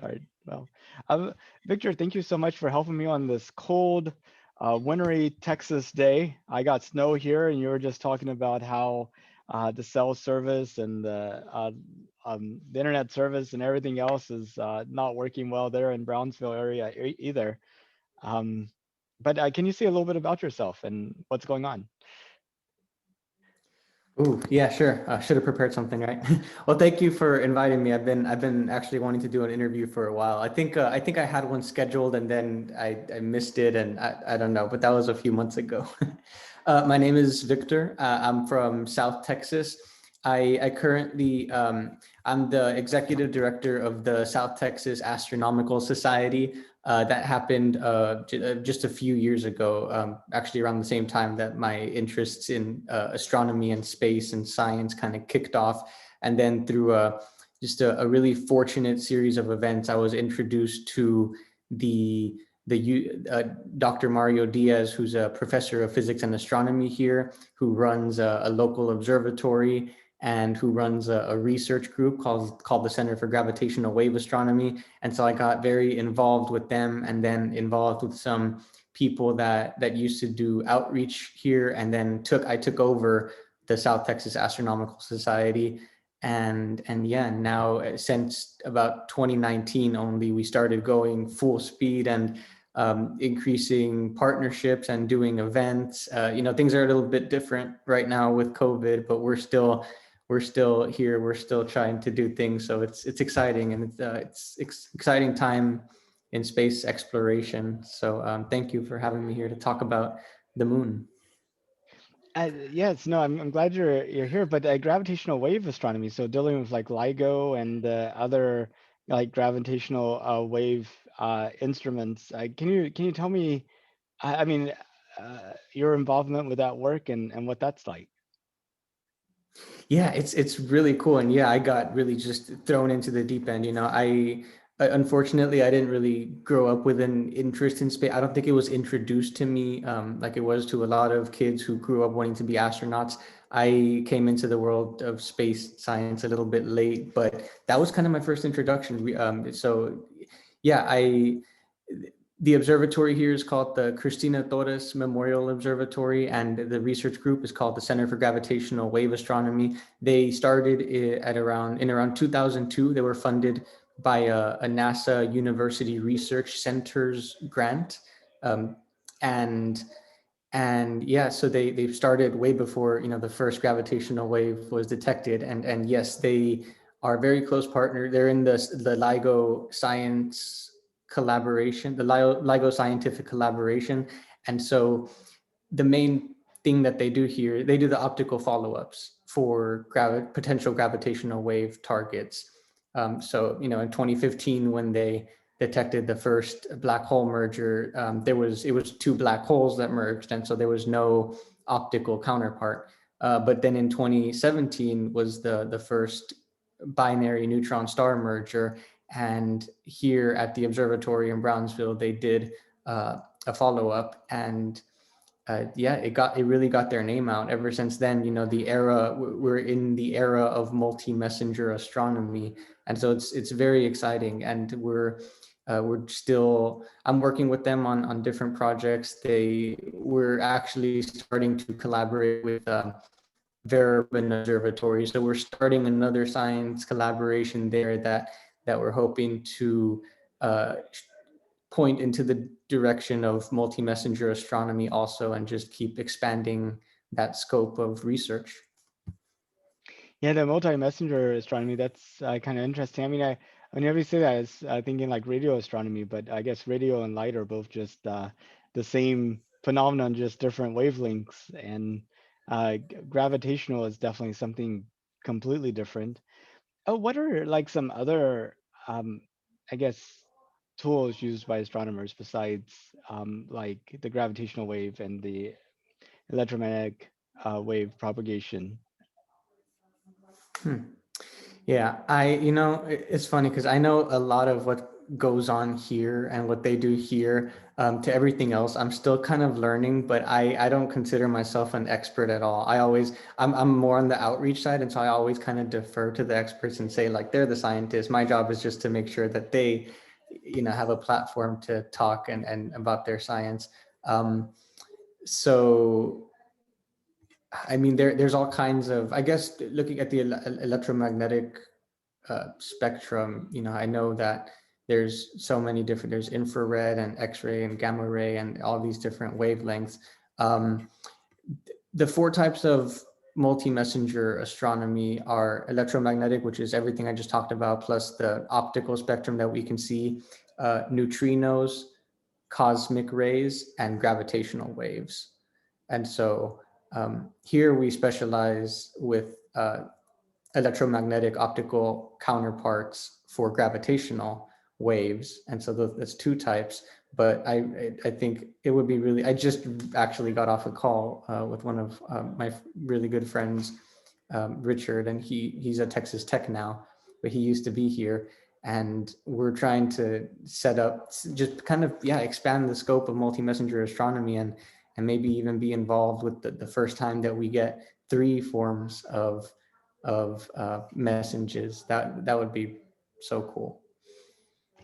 All right. Well, um, Victor, thank you so much for helping me on this cold, wintry Texas day. I got snow here, and you were just talking about how the cell service and the internet service and everything else is not working well there in Brownsville area either. Um, but can you say a little bit about yourself and what's going on? Ooh, yeah, sure. Should have prepared something, right? Well, thank you for inviting me. I've been actually wanting to do an interview for a while. I think I had one scheduled and then I missed it and I don't know, but that was a few months ago. My name is Victor. I'm from South Texas. I currently I'm the executive director of the South Texas Astronomical Society. That happened just a few years ago, actually around the same time that my interests in astronomy and space and science kind of kicked off. And then through just a really fortunate series of events, I was introduced to the Dr. Mario Diaz, who's a professor of physics and astronomy here, who runs a local observatory and who runs a research group called the Center for Gravitational Wave Astronomy. And so I got very involved with them and then involved with some people that used to do outreach here. And then I took over the South Texas Astronomical Society. And yeah, now since about 2019 only, we started going full speed and increasing partnerships and doing events. Things are a little bit different right now with COVID, but we're still here. We're still trying to do things. So it's exciting, and it's exciting time in space exploration. So thank you for having me here to talk about the moon. Yes, no, I'm glad you're here, but gravitational wave astronomy, so dealing with like LIGO and other like gravitational wave instruments. Can you tell me, I mean, your involvement with that work and what that's like? Yeah, it's really cool, and yeah, I got really just thrown into the deep end. Unfortunately I didn't really grow up with an interest in space. I don't think it was introduced to me like it was to a lot of kids who grew up wanting to be astronauts. I came into the world of space science a little bit late, but that was kind of my first introduction. So yeah, I the observatory here is called the Cristina Torres Memorial Observatory, and the research group is called the Center for Gravitational Wave Astronomy. They started around 2002. They were funded by a NASA University Research Centers grant, um, and and yeah, so they've started way before the first gravitational wave was detected, and yes, they are very close partner. They're in the LIGO science collaboration, the LIGO scientific collaboration. And so the main thing that they do here, they do the optical follow-ups for potential gravitational wave targets. So in 2015, when they detected the first black hole merger, it was two black holes that merged, and so there was no optical counterpart. But then in 2017 was the first binary neutron star merger, and here at the observatory in Brownsville, they did a follow up, and yeah, it really got their name out. Ever since then, we're in the era of multi-messenger astronomy, and so it's very exciting. And we're still I'm working with them on different projects. We're actually starting to collaborate with Vera Rubin Observatory. So we're starting another science collaboration there that we're hoping to uh, point into the direction of multi-messenger astronomy also, and just keep expanding that scope of research. Yeah, the multi-messenger astronomy, that's kind of interesting. I mean, whenever you say that, it's thinking like radio astronomy, but I guess radio and light are both just the same phenomenon, just different wavelengths. And gravitational is definitely something completely different. Oh, what are like some other, um, I guess, tools used by astronomers besides like the gravitational wave and the electromagnetic wave propagation? Hmm. Yeah, it's funny because I know a lot of what goes on here and what they do here to everything else. I'm still kind of learning, but I don't consider myself an expert at all. I'm more on the outreach side. And so I always kind of defer to the experts and say, like, they're the scientists. My job is just to make sure that they, have a platform to talk and about their science. So I mean, there's all kinds of, I guess, looking at the electromagnetic spectrum, I know that there's so many different, there's infrared and X-ray and gamma ray and all these different wavelengths. The 4 types of multi-messenger astronomy are electromagnetic, which is everything I just talked about, plus the optical spectrum that we can see, neutrinos, cosmic rays, and gravitational waves. And so here we specialize with electromagnetic optical counterparts for gravitational waves. And so that's 2 types. But I think it would be really, I just actually got off a call with one of my really good friends, Richard, and he's at Texas Tech now, but he used to be here. And we're trying to set up, just kind of, expand the scope of multi-messenger astronomy and maybe even be involved with the first time that we get 3 forms of messages. That would be so cool.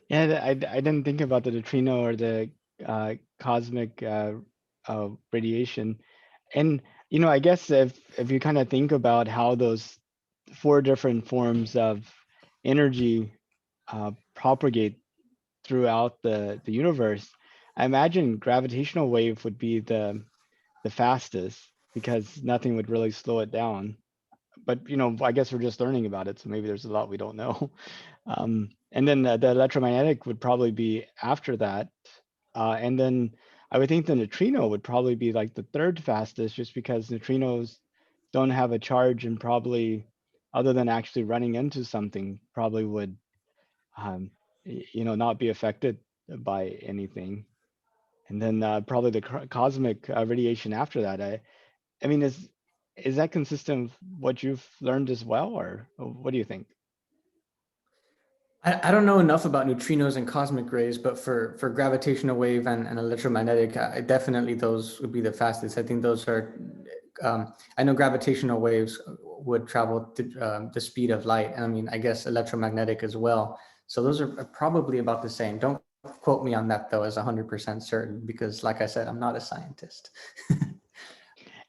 Yeah, I didn't think about the neutrino or the cosmic radiation. And I guess if you kind of think about how those 4 different forms of energy propagate throughout the universe, I imagine gravitational wave would be the fastest, because nothing would really slow it down. But I guess we're just learning about it, so maybe there's a lot we don't know. And then the electromagnetic would probably be after that, and then I would think the neutrino would probably be like the 3rd fastest, just because neutrinos don't have a charge, and probably, other than actually running into something, probably would not be affected by anything. And then probably the cosmic radiation after that. I mean, is that consistent with what you've learned as well, or what do you think? I don't know enough about neutrinos and cosmic rays, but for gravitational wave and electromagnetic, definitely those would be the fastest. I think those are, I know gravitational waves would travel to the speed of light. And I mean, I guess electromagnetic as well. So those are probably about the same. Don't quote me on that though, as 100% certain, because like I said, I'm not a scientist.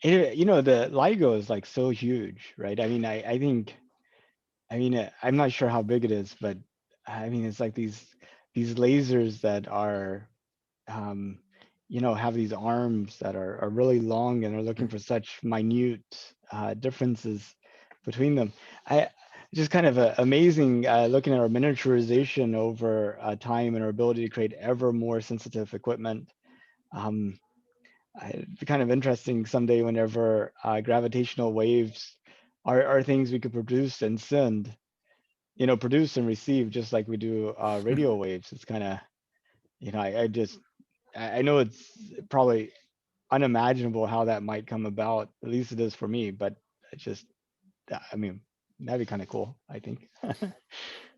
The LIGO is like so huge, right? I mean, I think, I'm not sure how big it is, but I mean, it's like these lasers that are, have these arms that are really long and are looking for such minute differences between them. Just kind of amazing looking at our miniaturization over time and our ability to create ever more sensitive equipment. It'd be kind of interesting someday whenever gravitational waves are things we could produce and send, produce and receive just like we do radio waves. It's kind of, I know it's probably unimaginable how that might come about. At least it is for me, but it's just, I mean, that'd be kind of cool, I think.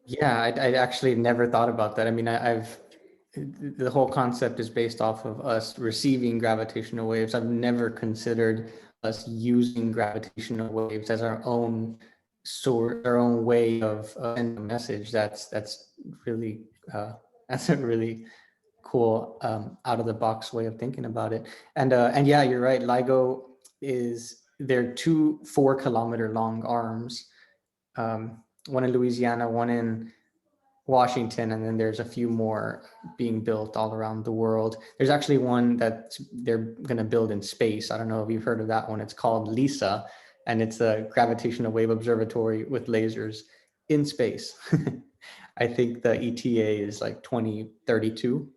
Yeah, I actually never thought about that. I mean, the whole concept is based off of us receiving gravitational waves. I've never considered us using gravitational waves as our own source, our own way of sending a message. That's really that's a really cool out of the box way of thinking about it. And yeah, you're right. LIGO they're 2 4-kilometer long arms. One in Louisiana, one in Washington, and then there's a few more being built all around the world. There's actually one that they're going to build in space. I don't know if you've heard of that one. It's called LISA, and it's a gravitational wave observatory with lasers in space. I think the ETA is like 2032.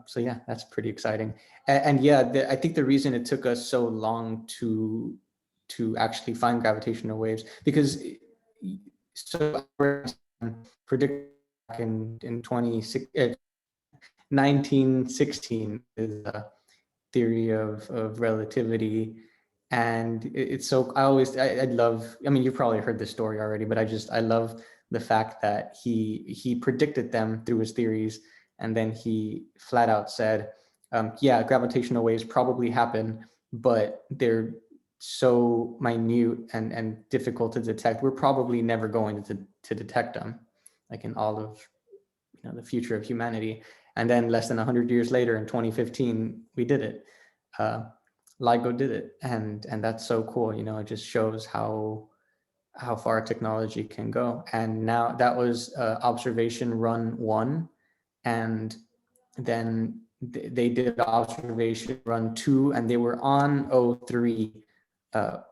So yeah, that's pretty exciting. And yeah, I think the reason it took us so long to actually find gravitational waves, because so predict in 1916 is a theory of relativity. And it's so, I love, I mean, you've probably heard this story already, but I love the fact that he predicted them through his theories, and then he flat out said, yeah, gravitational waves probably happen, but they're so minute and difficult to detect. We're probably never going to detect them, like in all of the future of humanity. And then less than 100 years later, in 2015, we did it. LIGO did it, and that's so cool. It just shows how far technology can go. And now that was observation run 1, and then they did observation run 2, and they were on 03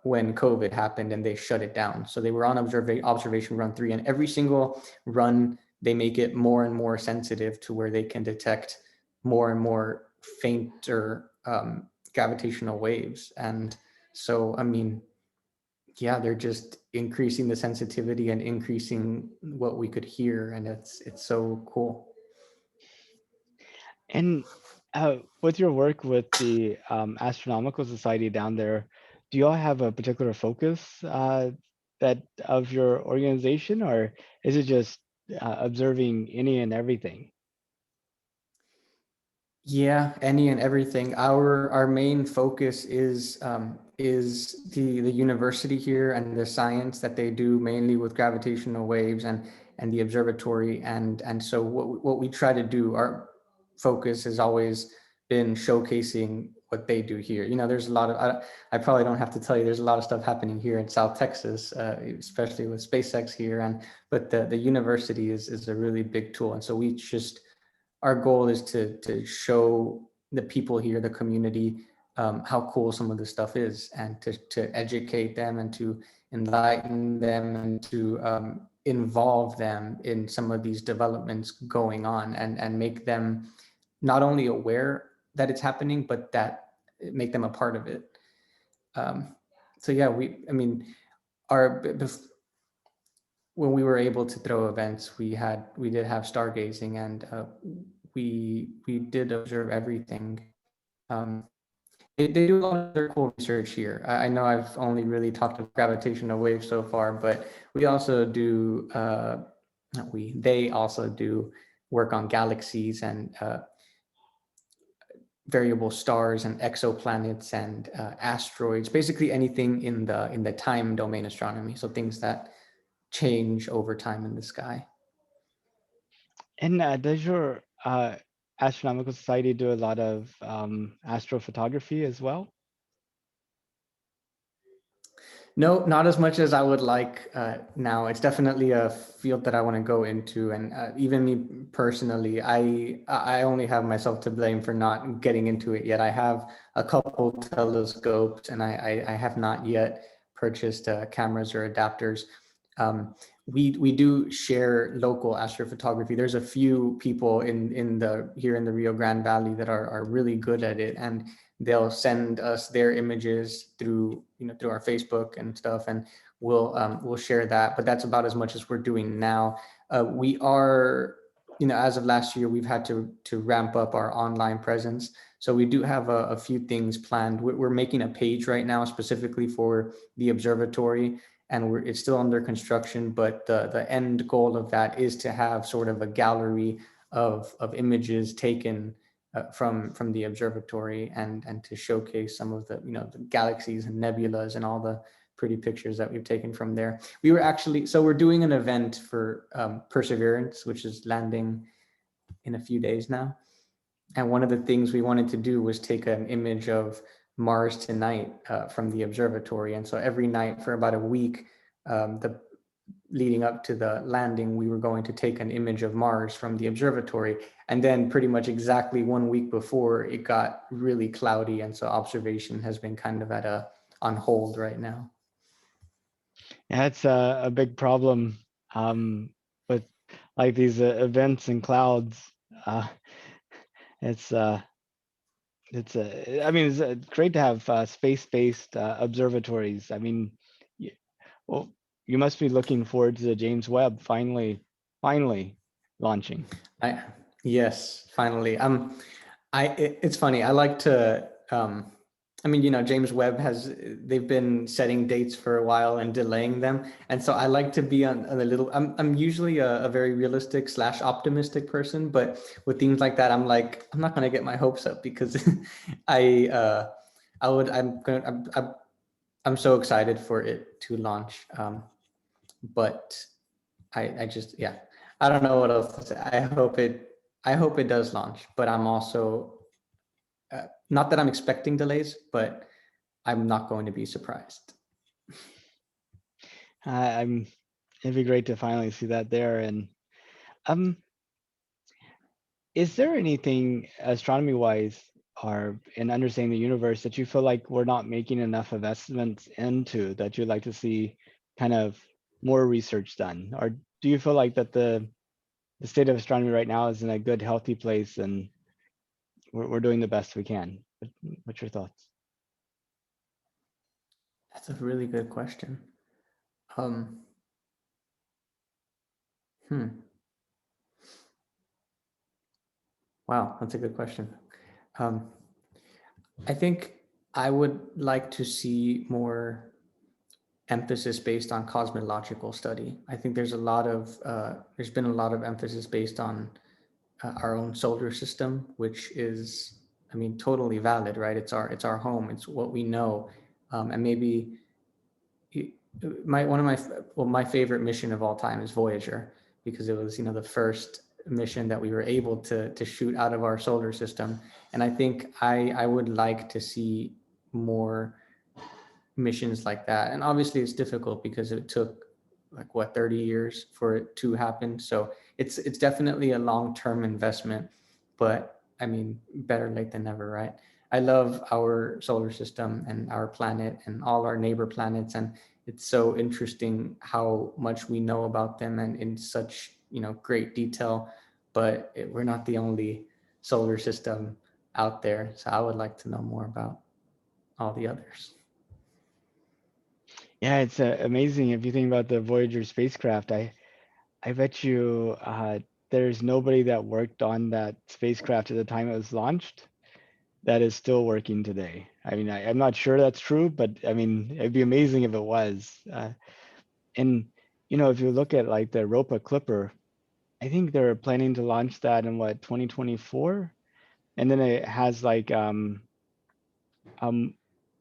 when COVID happened, and they shut it down. So they were on observation run 3, and every single run they make it more and more sensitive to where they can detect more and more fainter gravitational waves. And so, I mean, yeah, they're just increasing the sensitivity and increasing what we could hear, and it's so cool. And with your work with the Astronomical Society down there, do you all have a particular focus that of your organization, or is it just observing any and everything? Yeah, any and everything. Our main focus is the university here and the science that they do mainly with gravitational waves and the observatory, and so what we try to do, our focus has always been showcasing what they do here. There's a lot of I probably don't have to tell you, there's a lot of stuff happening here in South Texas, especially with SpaceX here, but the university is a really big tool, and so we just, our goal is to show the people here, the community, how cool some of this stuff is, and to educate them and to enlighten them and to involve them in some of these developments going on, and make them not only aware that it's happening, but that make them a part of it. So yeah, I mean, when we were able to throw events, we did have stargazing, and we did observe everything. They do a lot of very cool research here. I know I've only really talked about gravitational waves so far, but we also do, they also do work on galaxies and variable stars and exoplanets and asteroids, basically anything in the time domain astronomy. So things that change over time in the sky. And does your Astronomical Society do a lot of astrophotography as well? No, not as much as I would like now. It's definitely a field that I want to go into, and even me personally, I only have myself to blame for not getting into it yet. I have a couple telescopes, and I have not yet purchased cameras or adapters. We do share local astrophotography. There's a few people here in the Rio Grande Valley that are really good at it, and they'll send us their images through our Facebook and stuff, and we'll share that. But that's about as much as we're doing now. We are, as of last year, we've had to ramp up our online presence. So we do have a few things planned. We're making a page right now specifically for the observatory, and it's still under construction. But the end goal of that is to have sort of a gallery of images taken from the observatory, and to showcase some of the the galaxies and nebulas and all the pretty pictures that we've taken from there. We're doing an event for Perseverance, which is landing in a few days now. And one of the things we wanted to do was take an image of Mars tonight from the observatory. And so every night for about a week, leading up to the landing, we were going to take an image of Mars from the observatory. And then pretty much exactly 1 week before, it got really cloudy. And so observation has been kind of on hold right now. Yeah, it's a big problem with like these events and clouds. It's I mean, it's great to have space-based observatories. I mean, well, you must be looking forward to the James Webb finally launching. Yes, finally. It's funny. I like to I mean, James Webb they've been setting dates for a while and delaying them. And so I like to be on a little, I'm usually a very realistic / optimistic person, but with things like that, I'm like, I'm not going to get my hopes up because I, I would, I'm going to, I'm so excited for it to launch. But I just, yeah, I don't know what else to say. I hope it does launch, but I'm also, not that I'm expecting delays, but I'm not going to be surprised. It'd be great to finally see that there. And um, is there anything astronomy wise or in understanding the universe that you feel like we're not making enough investments into that you'd like to see kind of more research done? Or do you feel like that the state of astronomy right now is in a good, healthy place and we're doing the best we can? What's your thoughts? That's a really good question. Um, hmm. Wow, that's a good question. Um, I think I would like to see more emphasis based on cosmological study. I think there's been a lot of emphasis based on our own solar system, which is, I mean, totally valid, right? It's our home. It's what we know, and maybe my favorite mission of all time is Voyager, because it was the first mission that we were able to shoot out of our solar system. And I think I would like to see more missions like that. And obviously it's difficult because it took like 30 years for it to happen. So it's definitely a long-term investment, but I mean, better late than never, right? I love our solar system and our planet and all our neighbor planets, and it's so interesting how much we know about them and in such great detail. But we're not the only solar system out there, so I would like to know more about all the others. Yeah, it's amazing if you think about the Voyager spacecraft. I bet you there's nobody that worked on that spacecraft at the time it was launched that is still working today. I mean, I'm not sure that's true, but I mean, it'd be amazing if it was. And if you look at like the Europa Clipper, I think they're planning to launch that in what, 2024, and then it has like um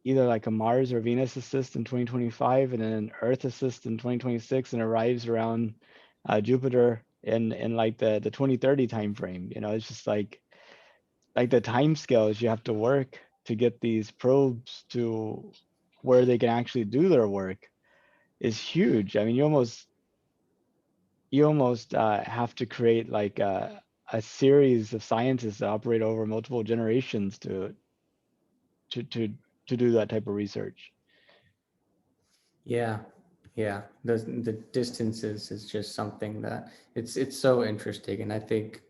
either like a Mars or Venus assist in 2025, and then an Earth assist in 2026, and arrives around Jupiter in like the 2030 timeframe. It's just like the time scales you have to work to get these probes to where they can actually do their work is huge. I mean, you almost have to create like a series of scientists that operate over multiple generations to to to do that type of research. Yeah, yeah. The distances is just something that it's so interesting, and I think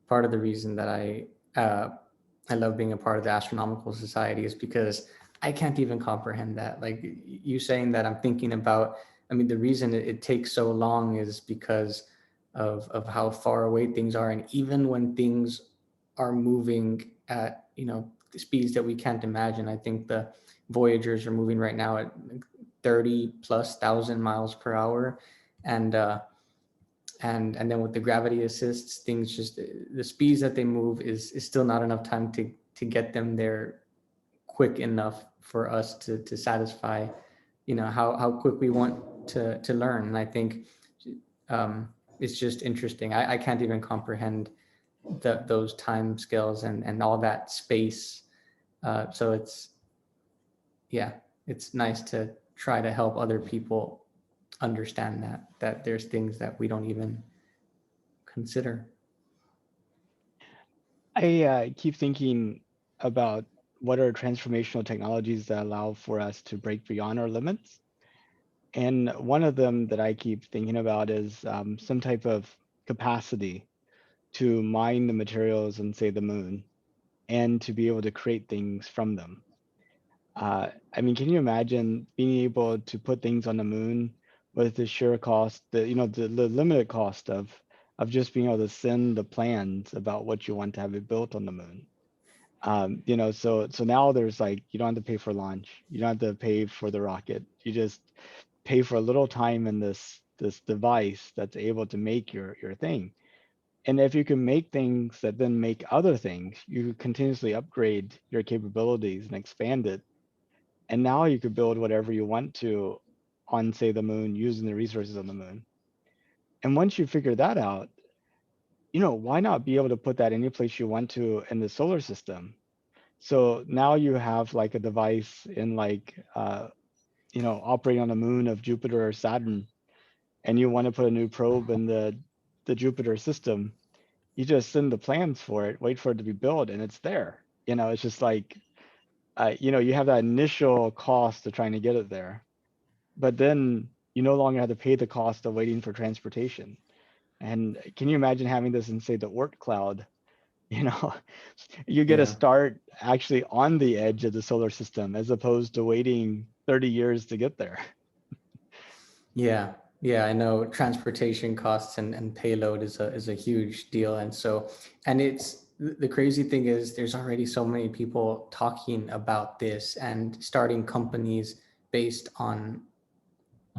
part of the reason that I love being a part of the Astronomical Society is because I can't even comprehend that. Like you saying that, I'm thinking about. I mean, the reason it takes so long is because of how far away things are, and even when things are moving at the speeds that we can't imagine. I think the Voyagers are moving right now at 30 plus thousand miles per hour, and then with the gravity assists, things just the speeds that they move is still not enough time to get them there quick enough for us to satisfy how quick we want to learn. And I think it's just interesting. I can't even comprehend those time scales and all that space. So yeah, it's nice to try to help other people understand that there's things that we don't even consider. I keep thinking about what are transformational technologies that allow for us to break beyond our limits. And one of them that I keep thinking about is some type of capacity to mine the materials in, say, the moon, and to be able to create things from them. I mean, can you imagine being able to put things on the moon with the sheer cost, the limited cost of just being able to send the plans about what you want to have it built on the moon? So now there's like, you don't have to pay for launch. You don't have to pay for the rocket. You just pay for a little time in this device that's able to make your thing. And if you can make things that then make other things, you continuously upgrade your capabilities and expand it. And now you could build whatever you want to on, say, the moon using the resources on the moon. And once you figure that out, why not be able to put that any place you want to in the solar system? So now you have like a device in like, operating on the moon of Jupiter or Saturn, and you want to put a new probe in the Jupiter system. You just send the plans for it, wait for it to be built, and it's there. It's just like, you have that initial cost of trying to get it there, but then you no longer have to pay the cost of waiting for transportation. And can you imagine having this in, say, the Oort cloud? You know, you get a Yeah. start actually on the edge of the solar system as opposed to waiting 30 years to get there. Yeah, yeah, I know transportation costs and payload is a huge deal. And so, and it's the crazy thing is there's already so many people talking about this and starting companies based on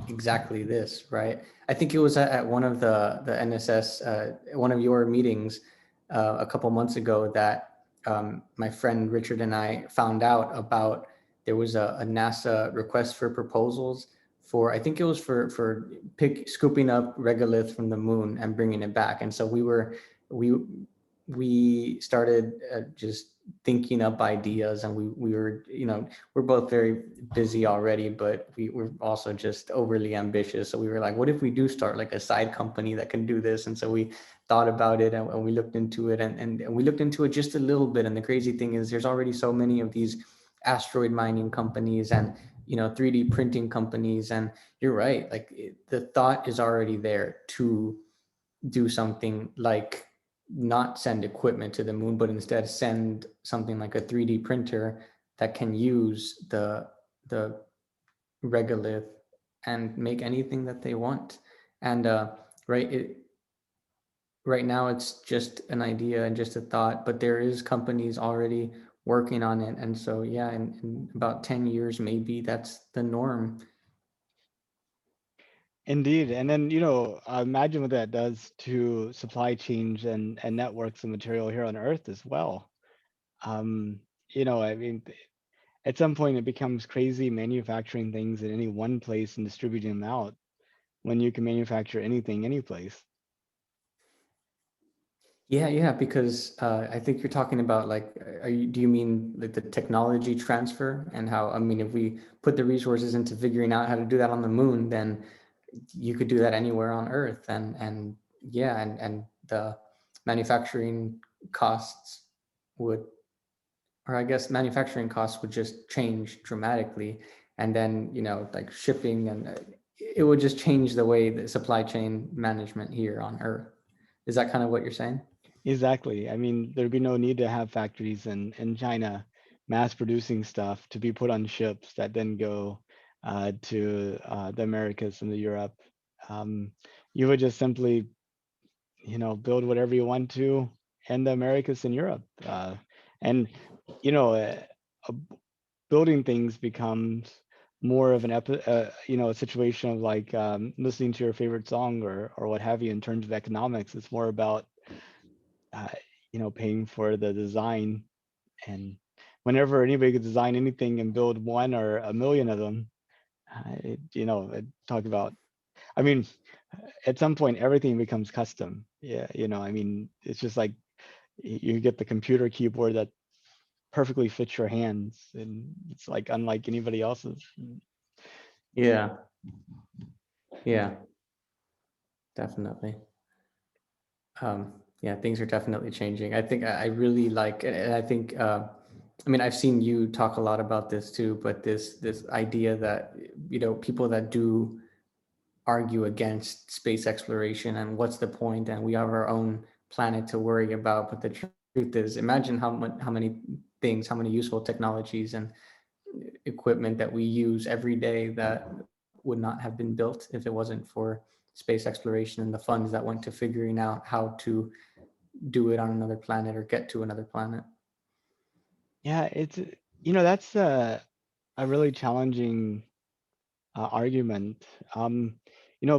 exactly this, right? I think it was at one of the NSS, one of your meetings a couple months ago that my friend Richard and I found out about. There was a NASA request for proposals for, I think it was for scooping up regolith from the moon and bringing it back. And so we we started just thinking up ideas, and we were, we're both very busy already, but we were also just overly ambitious. So we were like, what if we do start like a side company that can do this? And so we thought about it, and we looked into it, and we looked into it just a little bit. And the crazy thing is there's already so many of these asteroid mining companies and 3D printing companies. And you're right, like the thought is already there to do something like not send equipment to the moon, but instead send something like a 3D printer that can use the regolith and make anything that they want. And right, right now it's just an idea and just a thought, but there is companies already working on it. And so yeah, in about 10 years, maybe that's the norm. Indeed. And then, imagine what that does to supply chains and networks of material here on Earth as well. Um, I mean, at some point it becomes crazy manufacturing things in any one place and distributing them out when you can manufacture anything, any place. Yeah, yeah, because I think you're talking about like, do you mean like the technology transfer and how, I mean, if we put the resources into figuring out how to do that on the moon, then you could do that anywhere on Earth. And yeah, and the manufacturing costs would, or I guess manufacturing costs would just change dramatically. And then, like shipping and it would just change the way the supply chain management here on Earth. Is that kind of what you're saying? Exactly. I mean, there'd be no need to have factories in China mass producing stuff to be put on ships that then go to the Americas and the Europe. Um, you would just simply, build whatever you want to in the Americas and Europe. And, you know, uh, uh, building things becomes more of a situation of like listening to your favorite song or what have you in terms of economics. It's more about uh, paying for the design. And whenever anybody could design anything and build one or a million of them, talk about, I mean, at some point everything becomes custom. Yeah, I mean, it's just like you get the computer keyboard that perfectly fits your hands and it's like unlike anybody else's. Yeah, yeah, definitely. Yeah, things are definitely changing. I think I really like, and I think, I mean, I've seen you talk a lot about this too, but this idea that, people that do argue against space exploration and what's the point, and we have our own planet to worry about. But the truth is, imagine how many things, how many useful technologies and equipment that we use every day that would not have been built if it wasn't for space exploration and the funds that went to figuring out how to do it on another planet or get to another planet. Yeah, that's a really challenging argument. Um,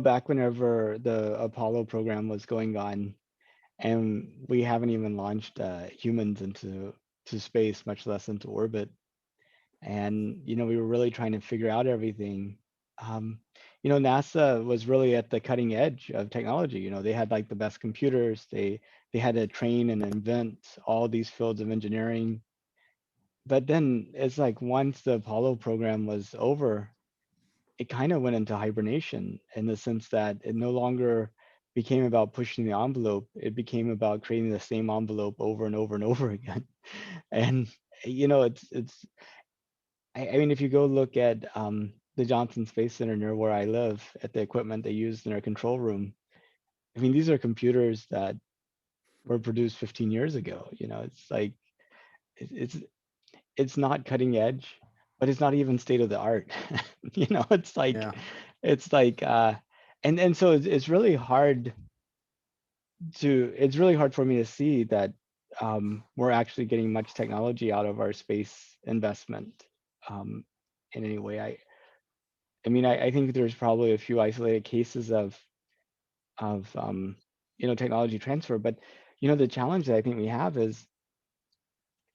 back whenever the Apollo program was going on, and we haven't even launched humans into space, much less into orbit. And we were really trying to figure out everything. Um, NASA was really at the cutting edge of technology. They had like the best computers. They had to train and invent all these fields of engineering. But then it's like once the Apollo program was over, it kind of went into hibernation in the sense that it no longer became about pushing the envelope. It became about creating the same envelope over and over and over again. And I mean, if you go look at the Johnson Space Center near where I live, at the equipment they used in our control room, I mean, these are computers that were produced 15 years ago. It's like it's it's not cutting edge, but it's not even state of the art. It's like Yeah. it's like and so it's really hard it's really hard for me to see that we're actually getting much technology out of our space investment um, in any way. I think there's probably a few isolated cases of technology transfer, but the challenge that I think we have is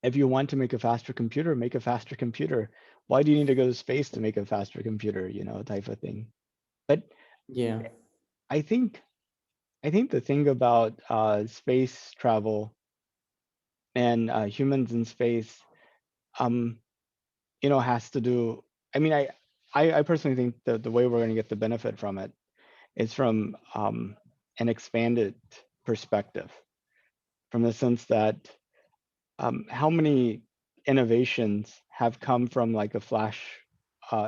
if you want to make a faster computer, make a faster computer. Why do you need to go to space to make a faster computer, type of thing. But Yeah. I think I think the thing about space travel and humans in space, um, has to do. I mean, I personally think that the way we're going to get the benefit from it is from an expanded perspective, from the sense that how many innovations have come from like a flash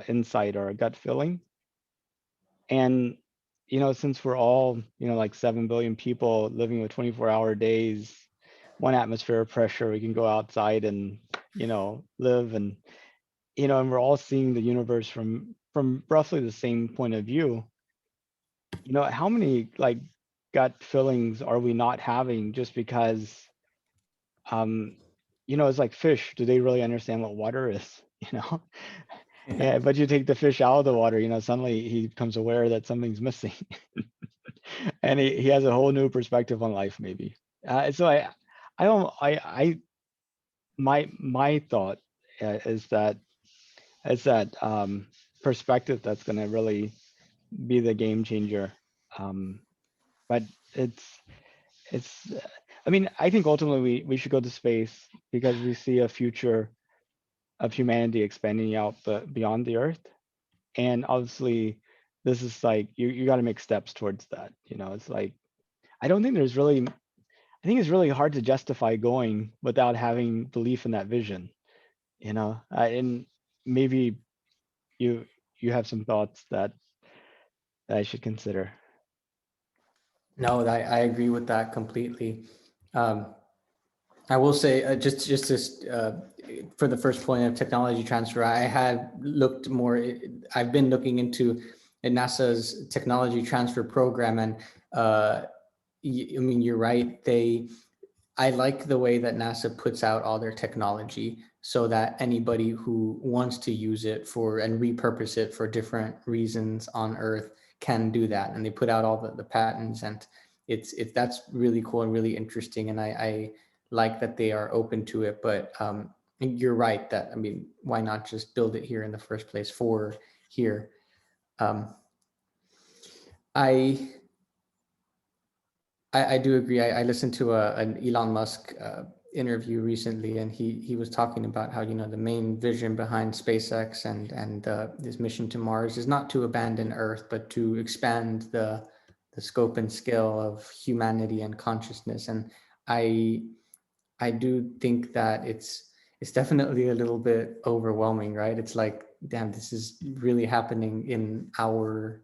insight or a gut feeling. And since we're all like 7 billion people living with 24-hour days, one atmosphere of pressure, we can go outside and live, and we're all seeing the universe from roughly the same point of view. How many like gut feelings are we not having just because um it's like fish, do they really understand what water is? Yeah. Yeah, but you take the fish out of the water, suddenly he becomes aware that something's missing. And he has a whole new perspective on life, maybe. So I don't I my thought is that perspective that's going to really be the game changer. um but it's it's I mean, I think ultimately we should go to space because we see a future of humanity expanding out beyond the earth. And obviously this is like you got to make steps towards that. It's like I don't think there's really I think it's really hard to justify going without having belief in that vision. And maybe you you have some thoughts that I should consider. No, I agree with that completely. Um, I will say, for the first point of technology transfer, I had looked more. I've been looking into NASA's technology transfer program, and uh, I mean, you're right. I like the way that NASA puts out all their technology so that anybody who wants to use it for and repurpose it for different reasons on Earth can do that. And they put out all the patents, and it's that's really cool and really interesting. And I like that they are open to it. But you're right that, I mean, why not just build it here in the first place for here? Um, I I do agree. I listened to an Elon Musk interview recently, and he was talking about how, the main vision behind SpaceX and this mission to Mars is not to abandon Earth, but to expand the scope and scale of humanity and consciousness. And I I do think that it's definitely a little bit overwhelming, right? It's like, damn, this is really happening in our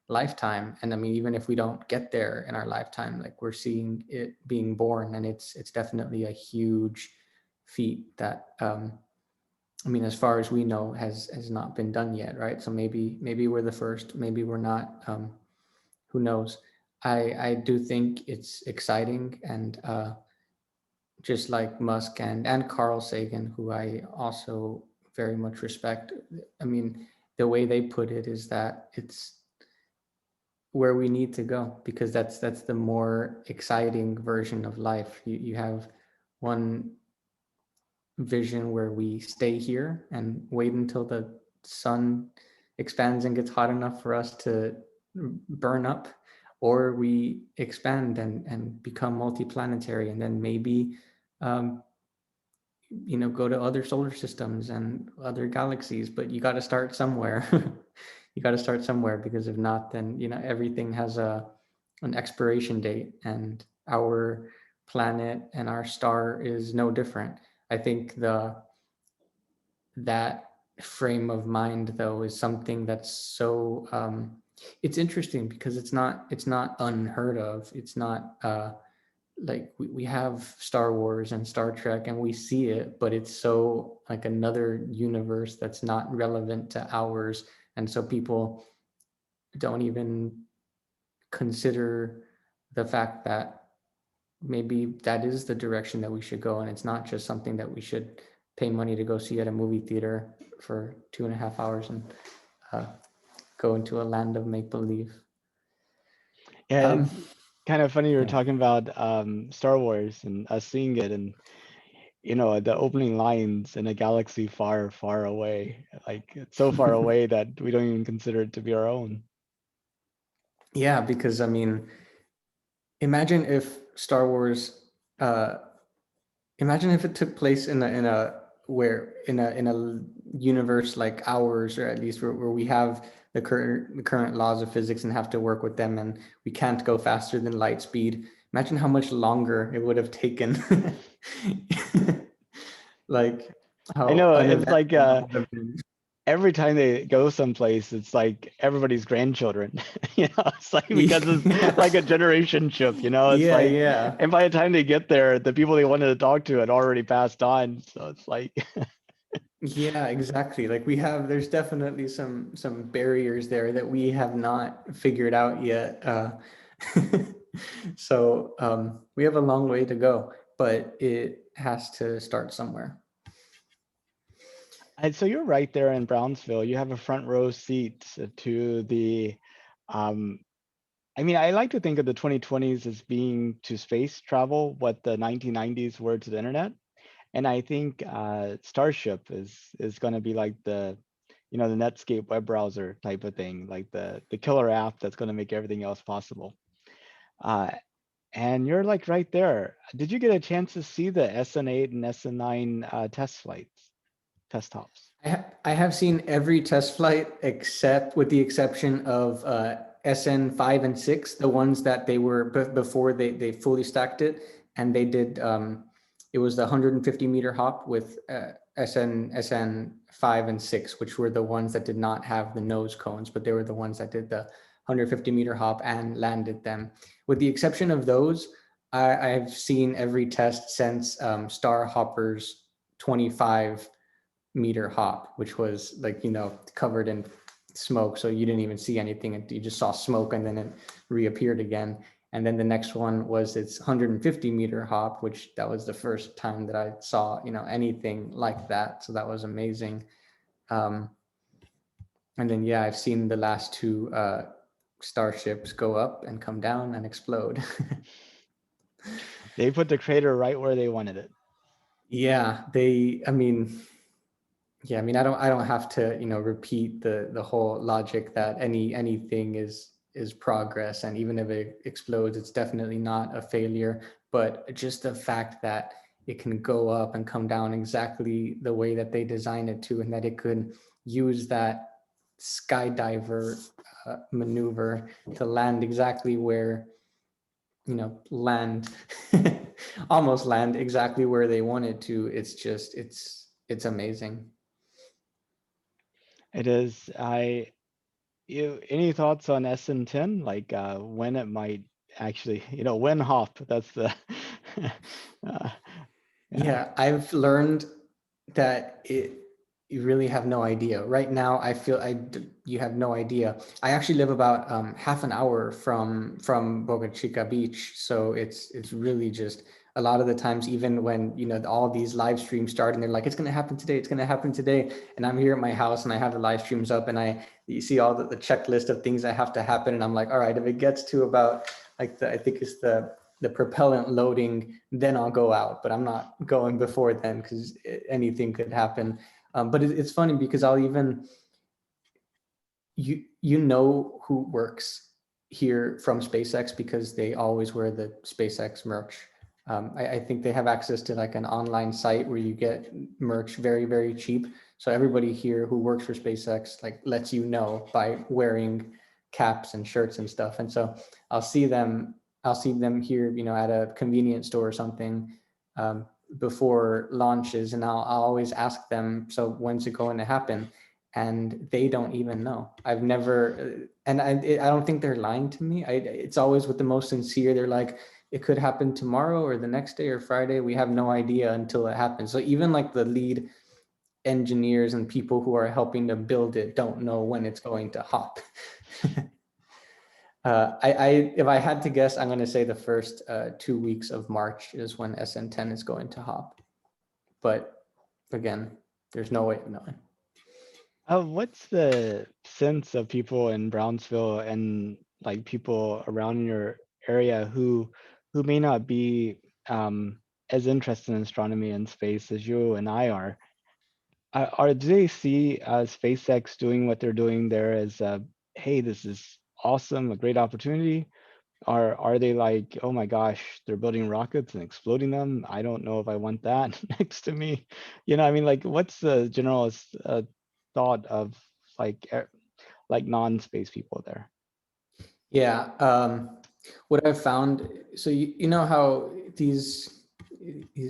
lifetime. And I mean, even if we don't get there in our lifetime, like, we're seeing it being born, and it's definitely a huge feat that I mean, as far as we know, has not been done yet, right? So maybe we're the first, maybe we're not. Who knows? I do think it's exciting, and just like Musk and Carl Sagan, who I also very much respect. I mean, the way they put it is that it's where we need to go, because that's the more exciting version of life. You have one vision where we stay here and wait until the sun expands and gets hot enough for us to burn up, or we expand and become multiplanetary, and then maybe um, go to other solar systems and other galaxies. But you got to start somewhere. You got to start somewhere, because if not, then everything has an expiration date, and our planet and our star is no different. I think that frame of mind, though, is something that's so it's interesting, because it's not unheard of. It's not like we have Star Wars and Star Trek and we see it, but it's so like another universe that's not relevant to ours. And so people don't even consider the fact that maybe that is the direction that we should go. And it's not just something that we should pay money to go see at a movie theater for 2.5 hours and uh, go into a land of make believe. Yeah, it's kind of funny you were Yeah. talking about Star Wars and us seeing it, and the opening lines in a galaxy far, far away. Like it's so far away that we don't even consider it to be our own. Yeah, because I mean, imagine if Star Wars, imagine if it took place in a universe like ours, or at least where we have the current laws of physics and have to work with them, and we can't go faster than light speed. Imagine how much longer it would have taken. Like I how know it's uneventful like that would have been. every time they go someplace, it's like everybody's grandchildren. It's like because it's Yeah, like a generation ship. It's yeah, like, yeah. and by the time they get there, the people they wanted to talk to had already passed on. So it's like, Yeah, exactly. Like there's definitely some barriers there that we have not figured out yet. So we have a long way to go, but it has to start somewhere. and so you're right there in Brownsville. You have a front row seat to the, um, I mean, I like to think of the 2020s as being to space travel what the 1990s were to the internet. And I think Starship is going to be like the Netscape web browser type of thing, like the killer app that's going to make everything else possible. Uh, and you're like right there. Did you get a chance to see the SN8 and SN9 test flights, test tops? I have seen every test flight except with the exception of SN5 and 6, the ones that they were before they fully stacked it, and they did it was the 150-meter hop with SN5 and 6, which were the ones that did not have the nose cones, but they were the ones that did the 150-meter hop and landed them. With the exception of those, I've seen every test since Starhopper's 25-meter hop, which was like covered in smoke, so you didn't even see anything, and you just saw smoke, and then it reappeared again. And then the next one was its 150-meter hop, which that was the first time that I saw anything like that, so that was amazing. And then yeah, I've seen the last two starships go up and come down and explode. They put the crater right where they wanted it. Yeah, I mean, I don't have to repeat the whole logic that anything is progress, and even if it explodes, it's definitely not a failure. But just the fact that it can go up and come down exactly the way that they designed it to, and that it could use that skydiver maneuver to land exactly where land almost land exactly where they wanted to, it's amazing. It is. Any thoughts on SN10? Like when it might actually, when hop? That's the. uh, yeah. Yeah, I've learned that you really have no idea. Right now, I feel you have no idea. I actually live about half an hour from Boca Chica Beach, so it's really just a lot of the times, even when, you know, all these live streams start and they're like, it's going to happen today, it's going to happen today. And I'm here at my house and I have the live streams up and you see all the checklist of things that have to happen. And I'm like, all right, if it gets to about like I think it's the propellant loading, then I'll go out, but I'm not going before then because anything could happen. But it's funny because I'll even, you know who works here from SpaceX because they always wear the SpaceX merch. I think they have access to like an online site where you get merch very, very cheap. So everybody here who works for SpaceX like lets you know by wearing caps and shirts and stuff. And so I'll see them here, you know, at a convenience store or something before launches, and I'll always ask them, so when's it going to happen? And they don't even know. I've never, and I don't think they're lying to me. It's always with the most sincere. They're like, it could happen tomorrow or the next day or Friday. We have no idea until it happens. So even like the lead engineers and people who are helping to build it don't know when it's going to hop. If I had to guess, I'm going to say the first 2 weeks of March is when SN10 is going to hop. But again, there's no way of knowing. What's the sense of people in Brownsville and like people around your area who may not be as interested in astronomy and space as you and I are? Do they see SpaceX doing what they're doing there as hey, this is awesome, a great opportunity? Or are they like, oh my gosh, they're building rockets and exploding them? I don't know if I want that next to me. You know, I mean, like, what's the general thought of like non-space people there? Yeah. What I've found, so you know how these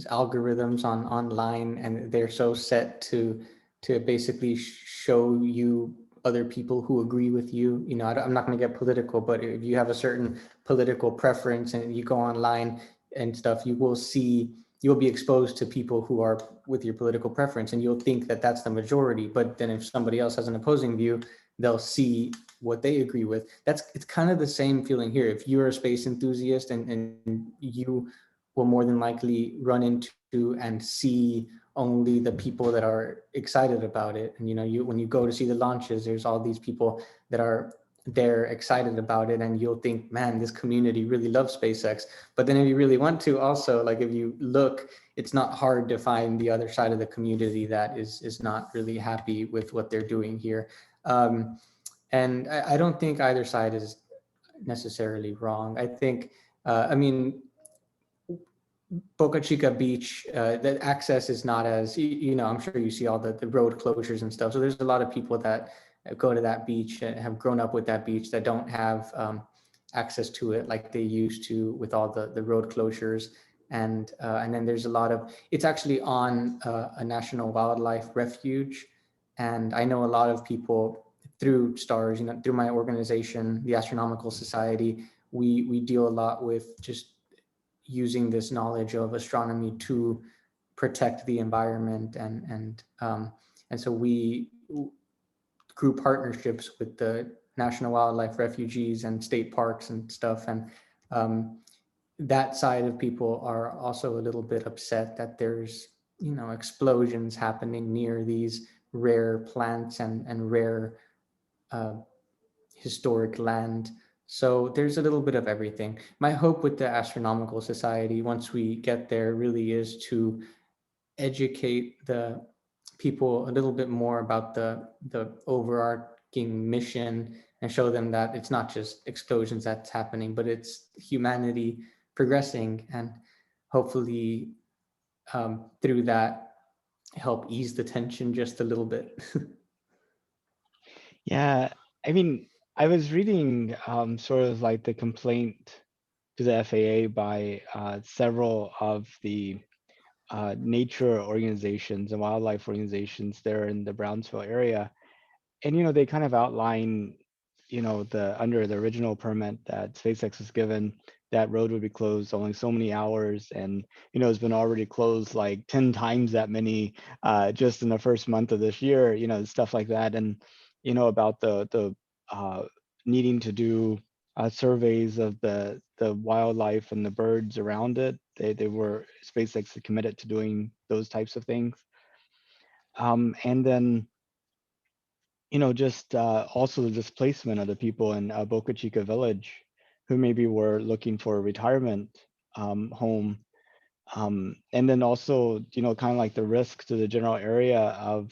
algorithms online, and they're so set to basically show you other people who agree with you. You know, I'm not going to get political, but if you have a certain political preference and you go online and stuff, you'll be exposed to people who are with your political preference, and you'll think that that's the majority. But then if somebody else has an opposing view, they'll see what they agree with. It's kind of the same feeling here. If you're a space enthusiast, and you will more than likely run into and see only the people that are excited about it. And you know, when you go to see the launches, there's all these people that are there excited about it, and you'll think, man, this community really loves SpaceX. But then if you really want to also, like, if you look, it's not hard to find the other side of the community that is not really happy with what they're doing here. And I don't think either side is necessarily wrong. I think, I mean, Boca Chica Beach, the access is not as, you know, I'm sure you see all the road closures and stuff. So there's a lot of people that go to that beach and have grown up with that beach that don't have access to it like they used to with all the road closures. And then there's a lot of, it's actually on a national wildlife refuge. And I know a lot of people through STARS, you know, through my organization, the Astronomical Society, we deal a lot with just using this knowledge of astronomy to protect the environment, and so we grew partnerships with the National Wildlife Refuges and state parks and stuff, and that side of people are also a little bit upset that there's, you know, explosions happening near these rare plants and rare historic land. So there's a little bit of everything. My hope with the Astronomical Society, once we get there, really is to educate the people a little bit more about the overarching mission, and show them that it's not just explosions that's happening, but it's humanity progressing, and hopefully through that help ease the tension just a little bit. Yeah, I mean, I was reading sort of like the complaint to the FAA by several of the nature organizations and wildlife organizations there in the Brownsville area. And, you know, they kind of outline, you know, under the original permit that SpaceX was given, that road would be closed only so many hours. And, you know, it's been already closed like 10 times that many just in the first month of this year, you know, stuff like that. And, you know, about the needing to do surveys of the wildlife and the birds around it. they were SpaceX committed to doing those types of things. And then, just also the displacement of the people in Boca Chica village who maybe were looking for a retirement home. And then also, kind of like the risk to the general area of,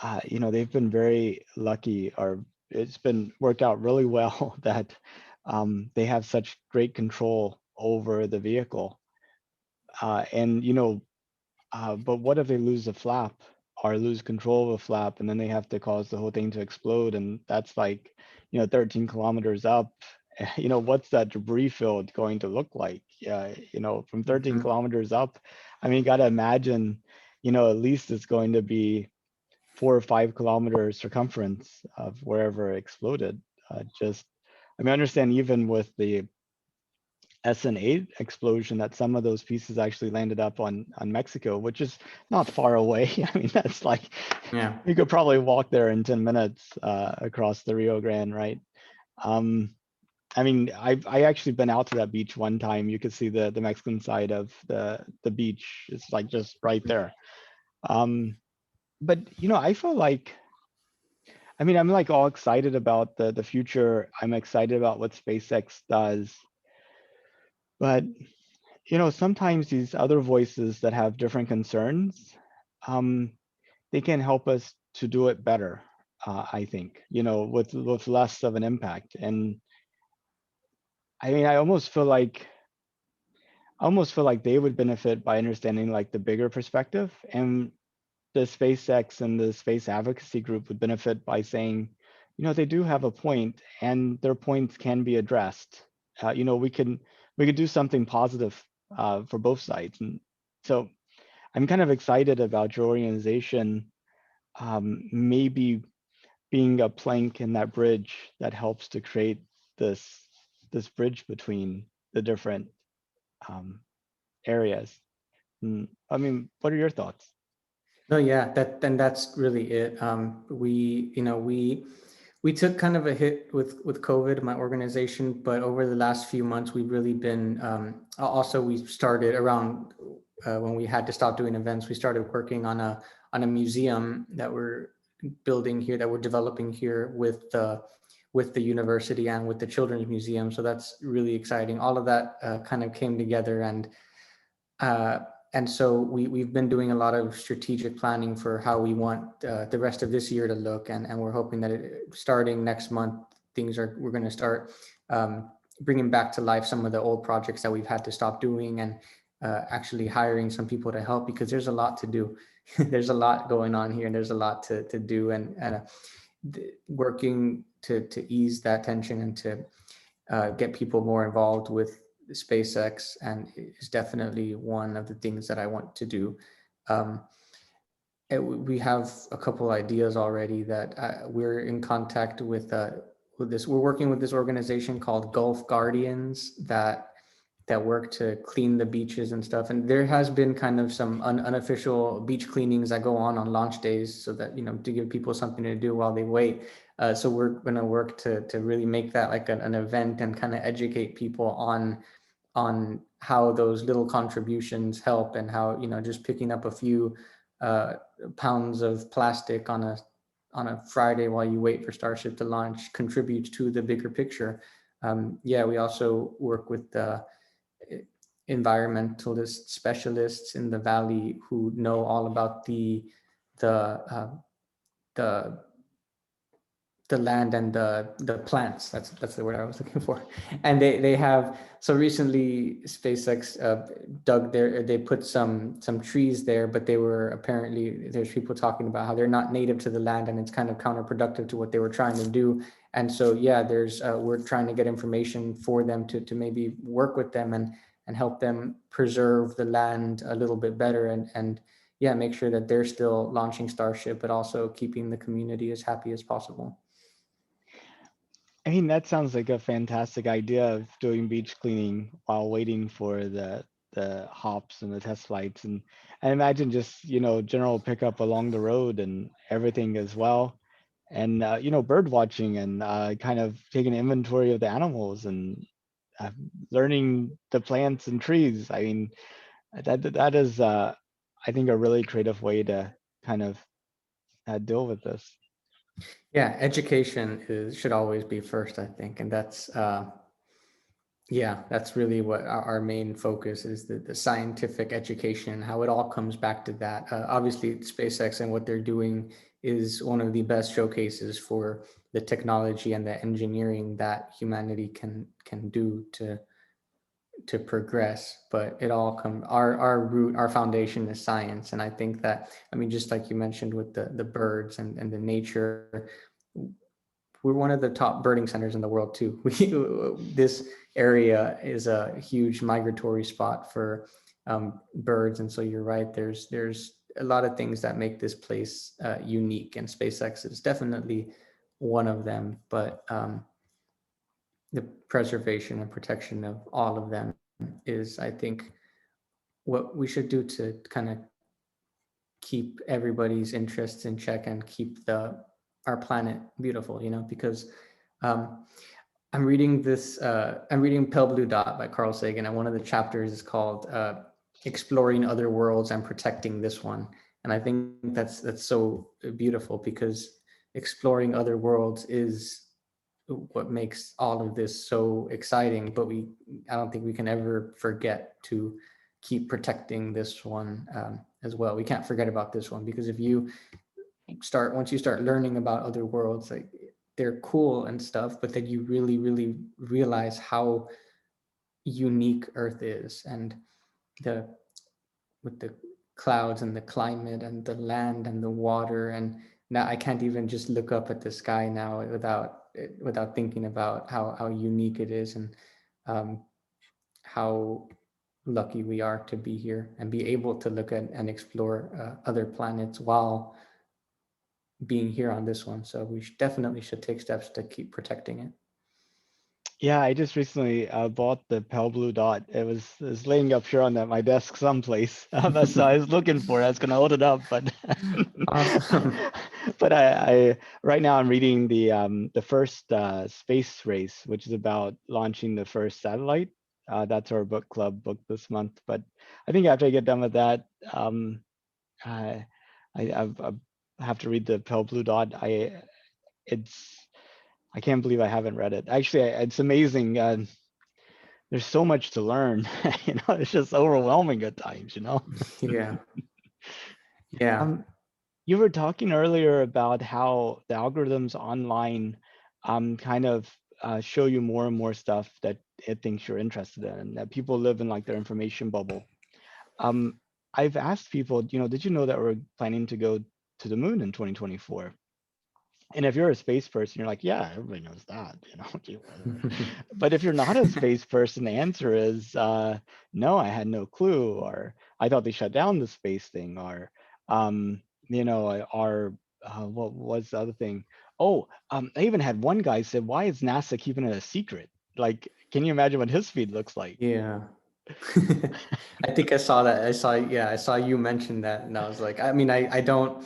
they've been very lucky, or it's been worked out really well that they have such great control over the vehicle. And, but what if they lose the flap or lose control of a flap, and then they have to cause the whole thing to explode? And that's like, 13 kilometers up. What's that debris field going to look like? Yeah, from 13 Mhm. kilometers up. I mean, you got to imagine, at least it's going to be 4 or 5 kilometers circumference of wherever it exploded. I mean, I understand even with the SN8 explosion that some of those pieces actually landed up on Mexico, which is not far away. I mean, that's like Yeah. you could probably walk there in 10 minutes across the Rio Grande, right? Um, I mean, I actually been out to that beach one time. You could see the Mexican side of the beach. It's like just right there. Um, but I feel like, I mean, I'm like all excited about the future. I'm excited about what SpaceX does, but sometimes these other voices that have different concerns, um, they can help us to do it better. I think, with less of an impact. And I mean, I almost feel like they would benefit by understanding like the bigger perspective, and the SpaceX and the space advocacy group would benefit by saying, they do have a point, and their points can be addressed. We could do something positive for both sides. And so I'm kind of excited about your organization, maybe being a plank in that bridge that helps to create this bridge between the different um, areas. I mean, what are your thoughts? No, yeah, that's really it. We took kind of a hit with COVID, my organization, but over the last few months, we've really been. Also, we started around when we had to stop doing events. We started working on a museum that we're building here, that we're developing here with the university and with the Children's Museum. So that's really exciting. All of that kind of came together, uh, and so we've been doing a lot of strategic planning for how we want the rest of this year to look, and we're hoping that starting next month, we're going to start bringing back to life some of the old projects that we've had to stop doing, and actually hiring some people to help, because there's a lot to do. There's a lot going on here, and there's a lot to do, and working to ease that tension and to get people more involved with SpaceX, and is definitely one of the things that I want to do. Um, we have a couple ideas already that we're in contact with this. We're working with this organization called Gulf Guardians that work to clean the beaches and stuff. And there has been kind of some unofficial beach cleanings that go on launch days, so that, to give people something to do while they wait. So we're going to work to really make that like an event, and kind of educate people on how those little contributions help, and how, just picking up a few uh, pounds of plastic on a Friday while you wait for Starship to launch contributes to the bigger picture. Yeah, we also work with the environmentalist specialists in the valley who know all about the uh, the the land and the plants. That's the word I was looking for. And they have, so recently SpaceX they put some trees there, but they were, apparently there's people talking about how they're not native to the land, and it's kind of counterproductive to what they were trying to do. And so yeah, we're trying to get information for them to maybe work with them, and help them preserve the land a little bit better, and yeah, make sure that they're still launching Starship, but also keeping the community as happy as possible. I mean, that sounds like a fantastic idea of doing beach cleaning while waiting for the hops and the test flights. And I imagine just, general pickup along the road and everything as well. And bird watching and kind of taking inventory of the animals. And learning the plants and trees. I mean, that is, I think, a really creative way to kind of deal with this. Yeah, education should always be first, I think, and that's yeah, that's really what our main focus is, the scientific education, how it all comes back to that. Obviously, SpaceX and what they're doing is one of the best showcases for the technology and the engineering that humanity can do to progress. But it all come our root, our foundation is science. And I think that, I mean, just like you mentioned with the birds and the nature, we're one of the top birding centers in the world too. This area is a huge migratory spot for birds, and so you're right. There's a lot of things that make this place unique, and SpaceX is definitely one of them. But the preservation and protection of all of them is, I think, what we should do to kind of keep everybody's interests in check and keep our planet beautiful. Because um, I'm reading I'm reading Pale Blue Dot by Carl Sagan, and one of the chapters is called "Exploring Other Worlds and Protecting This One." And I think that's so beautiful, because exploring other worlds is what makes all of this so exciting. But I don't think we can ever forget to keep protecting this one as well. We can't forget about this one, because once you start learning about other worlds, like, they're cool and stuff, but then you really, really realize how unique Earth is, and the with the clouds and the climate and the land and the water. And now I can't even just look up at the sky now without thinking about how unique it is, and how lucky we are to be here and be able to look at and explore other planets while being here on this one. So we definitely should take steps to keep protecting it. Yeah, I just recently bought the Pale Blue Dot. It's laying up here on my desk someplace. That's what I was looking for. I was gonna hold it up, but Awesome. but I right now I'm reading the first space race, which is about launching the first satellite. That's our book club book this month. But I think after I get done with that, I I have to read the Pale Blue Dot. It's I can't believe I haven't read it. Actually, it's amazing. There's so much to learn. It's just overwhelming at times. Yeah. Yeah. You were talking earlier about how the algorithms online kind of show you more and more stuff that it thinks you're interested in, and that people live in like their information bubble. I've asked people, did you know that we're planning to go to the moon in 2024? And if you're a space person, you're like, yeah, everybody knows that, But if you're not a space person, the answer is no, I had no clue, or I thought they shut down the space thing, or or what was the other thing? Oh, I even had one guy said, why is NASA keeping it a secret? Like, can you imagine what his feed looks like? Yeah. I think I saw that. I saw you mention that, and I was like, I mean, I don't,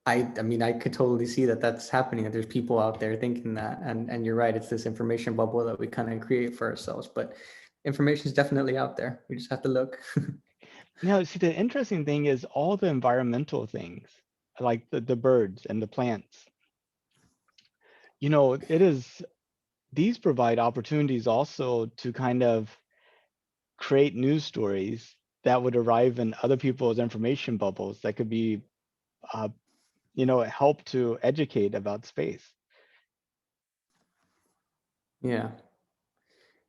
I mean, I could totally see that that's happening, that there's people out there thinking that, and you're right. It's this information bubble that we kind of create for ourselves, but information is definitely out there. We just have to look. See, the interesting thing is all the environmental things, like the birds and the plants, these provide opportunities also to kind of create news stories that would arrive in other people's information bubbles that could be, uh, help to educate about space. Yeah.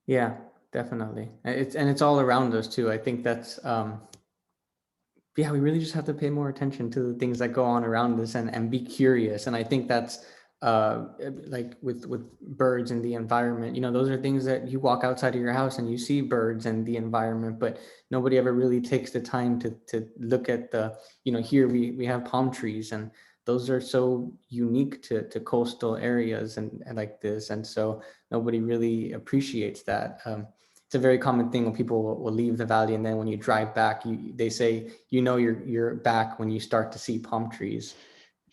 Yeah, definitely. It's all around us too. I think that's yeah, we really just have to pay more attention to the things that go on around us, and be curious. And I think that's like with birds and the environment, those are things that you walk outside of your house and you see birds and the environment, but nobody ever really takes the time to look at here we have palm trees, and those are so unique to coastal areas and like this. And so nobody really appreciates that. It's a very common thing when people will leave the valley, and then when you drive back, they say, you're back when you start to see palm trees.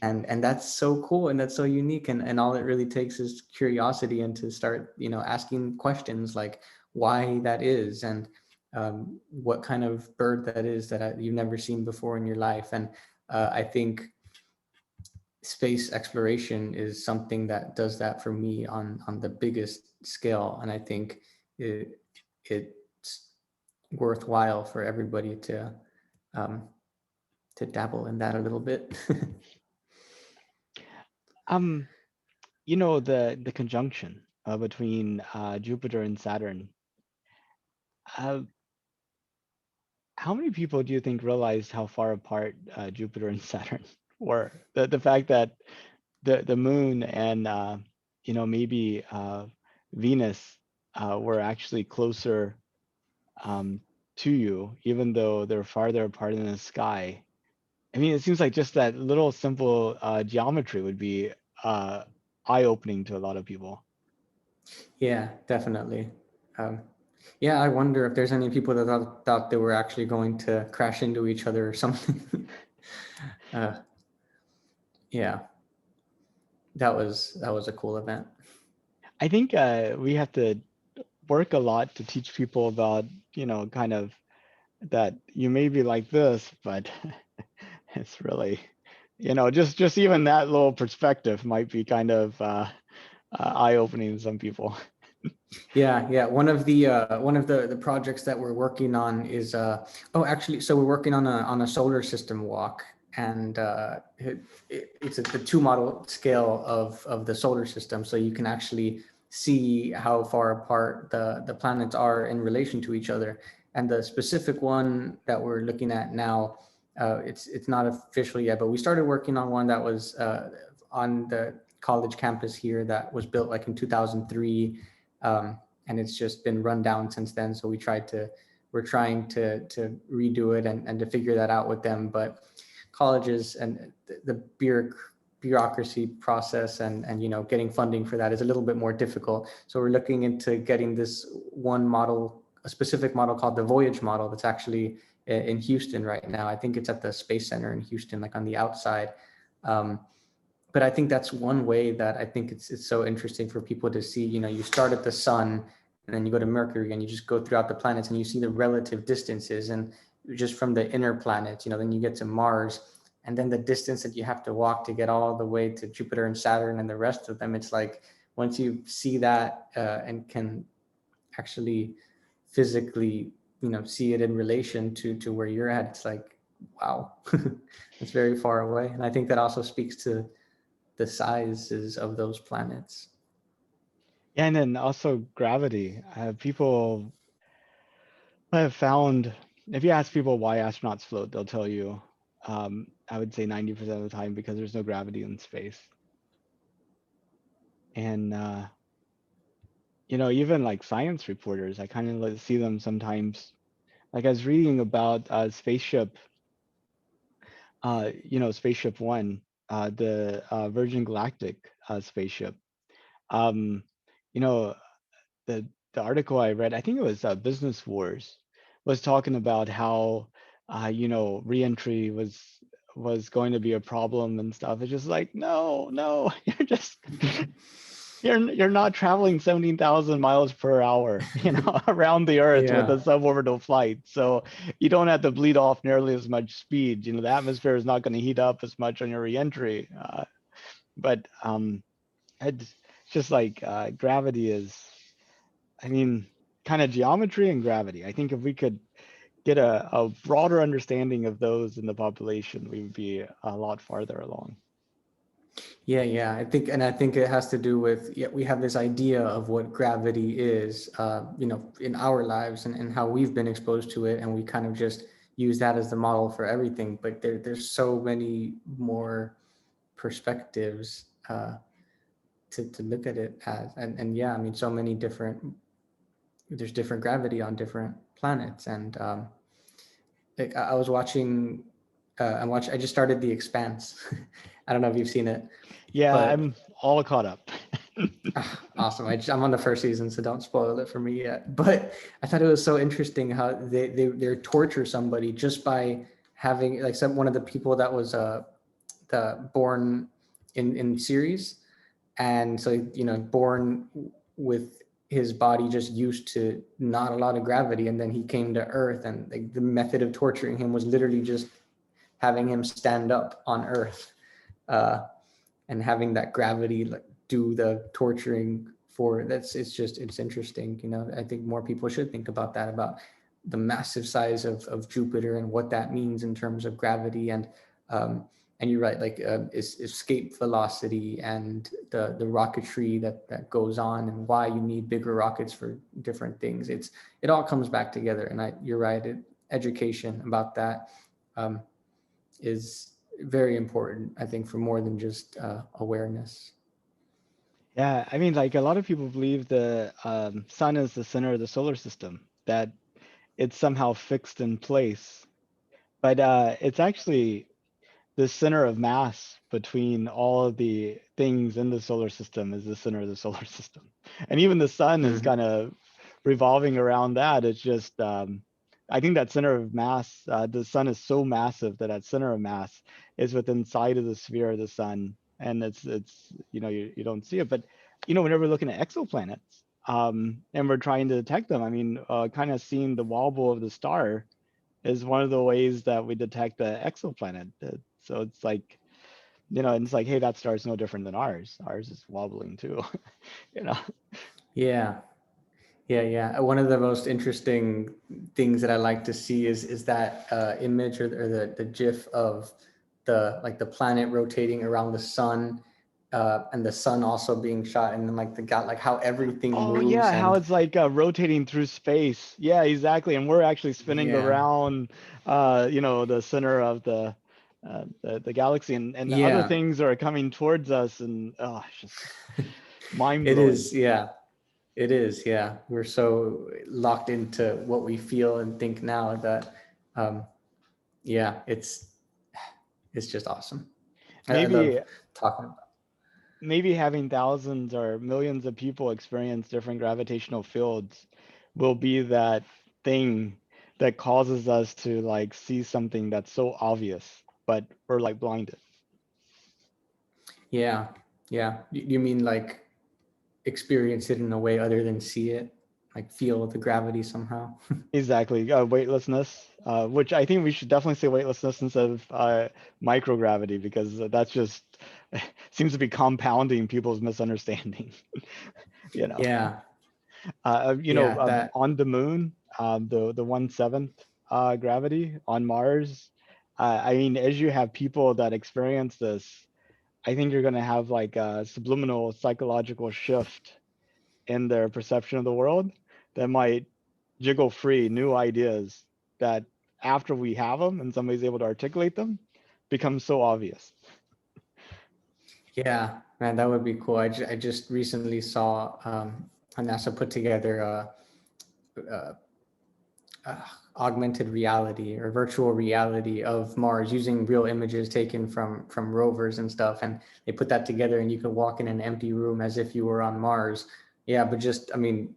And that's so cool, and that's so unique, and all it really takes is curiosity, and to start, asking questions like why that is, and what kind of bird that is that you've never seen before in your life. And I think space exploration is something that does that for me on the biggest scale, and I think it's worthwhile for everybody um, to dabble in that a little bit. Um, the conjunction between Jupiter and Saturn. Uh, how many people do you think realized how far apart Jupiter and Saturn were? The fact that the moon and maybe Venus were actually closer um, to you, even though they're farther apart in the sky. I mean, it seems like just that little simple geometry would be uh, eye-opening to a lot of people. Yeah, definitely. Um, yeah, I wonder if there's any people that thought they were actually going to crash into each other or something. uh, yeah, that was a cool event. I think we have to work a lot to teach people about, kind of that you may be like this, but it's really, just even that little perspective might be kind of eye-opening to some people. Yeah. One of the projects that we're working on is actually, so we're working on a solar system walk, and it's the 2 model scale of the solar system, so you can actually see how far apart the planets are in relation to each other. And the specific one that we're looking at now, it's not official yet, but we started working on one that was on the college campus here, that was built like in 2003. And it's just been run down since then. So we're trying to redo it, and to figure that out with them. But colleges and the bureaucracy process, and getting funding for that is a little bit more difficult. So we're looking into getting this one model, a specific model called the Voyage model, that's actually in Houston right now. I think it's at the Space Center in Houston, like on the outside. But I think that's one way that I think it's so interesting for people to see. You start at the sun, and then you go to Mercury, and you just go throughout the planets, and you see the relative distances, and just from the inner planets, then you get to Mars, and then the distance that you have to walk to get all the way to Jupiter and Saturn and the rest of them. It's like, once you see that and can actually physically, see it in relation to where you're at, it's like, wow, it's very far away. And I think that also speaks to the sizes of those planets. Yeah, and then also gravity. People have found, if you ask people why astronauts float, they'll tell you, I would say 90% of the time, because there's no gravity in space. And even like science reporters, I kind of see them sometimes. Like I was reading about spaceship, Spaceship One, the Virgin Galactic spaceship. Um, you know, the article I read, I think it was Business Wars, was talking about how reentry was going to be a problem and stuff. It's just like, no, you're not traveling 17,000 miles per hour, around the Earth with a Yeah. suborbital flight. So you don't have to bleed off nearly as much speed. The atmosphere is not going to heat up as much on your reentry. But it's just like gravity is, I mean, kind of geometry and gravity. I think if we could get a broader understanding of those in the population, we would be a lot farther along. Yeah. I think it has to do with, we have this idea of what gravity is, in our lives, and how we've been exposed to it, and we kind of just use that as the model for everything. But there's so many more perspectives to look at it as, and yeah, I mean, so many there's different gravity on different planets. And I was watching, I just started The Expanse. I don't know if you've seen it, Yeah, but I'm all caught up. awesome. I'm on the first season, so don't spoil it for me yet. But I thought it was so interesting how they torture somebody just by having, like, one of the people that was born in series, and so born with his body just used to not a lot of gravity, and then he came to Earth, and like the method of torturing him was literally just having him stand up on Earth, and having that gravity like do the torturing for that's it's interesting. I think more people should think about that, about the massive size of Jupiter and what that means in terms of gravity, and you're right, like escape velocity and the rocketry that goes on, and why you need bigger rockets for different things. It all comes back together, and you're right. Education about that is very important, I think, for more than just awareness. Yeah, I mean, like a lot of people believe the sun is the center of the solar system, that it's somehow fixed in place, but it's actually the center of mass between all of the things in the solar system is the center of the solar system. And even the sun is kind of revolving around that. It's just, I think that center of mass, the sun is so massive that that center of mass is within inside of the sphere of the sun. And it's you don't see it. But, whenever we're looking at exoplanets, and we're trying to detect them, I mean, kind of seeing the wobble of the star is one of the ways that we detect the exoplanet. So it's like, and it's like, hey, that star is no different than ours. Ours is wobbling too, Yeah. One of the most interesting things that I like to see is that image or the GIF of the planet rotating around the sun, and the sun also being shot, and then like how everything Oh moves. yeah, how And it's like rotating through space. Yeah, exactly. And we're actually spinning around, the center of the galaxy, and other things are coming towards us, and it's just mind it blowing. is, yeah. It is, yeah. We're so locked into what we feel and think now that, it's just awesome. I love Maybe talking about. maybe having thousands or millions of people experience different gravitational fields will be that thing that causes us to like see something that's so obvious, but we're like blinded. Yeah, yeah. You mean like experience it in a way other than see it, like feel the gravity somehow? Exactly. Weightlessness, which I think we should definitely say weightlessness instead of microgravity, because that's just seems to be compounding people's misunderstanding. Yeah, yeah. That. On the moon, the 1/7 gravity on Mars. I mean, as you have people that experience this, I think you're going to have like a subliminal psychological shift in their perception of the world that might jiggle free new ideas that after we have them and somebody's able to articulate them become so obvious. Yeah, man, that would be cool. I just recently saw NASA put together a augmented reality or virtual reality of Mars using real images taken from rovers and stuff, and they put that together, and you could walk in an empty room as if you were on Mars. Yeah, but just, I mean,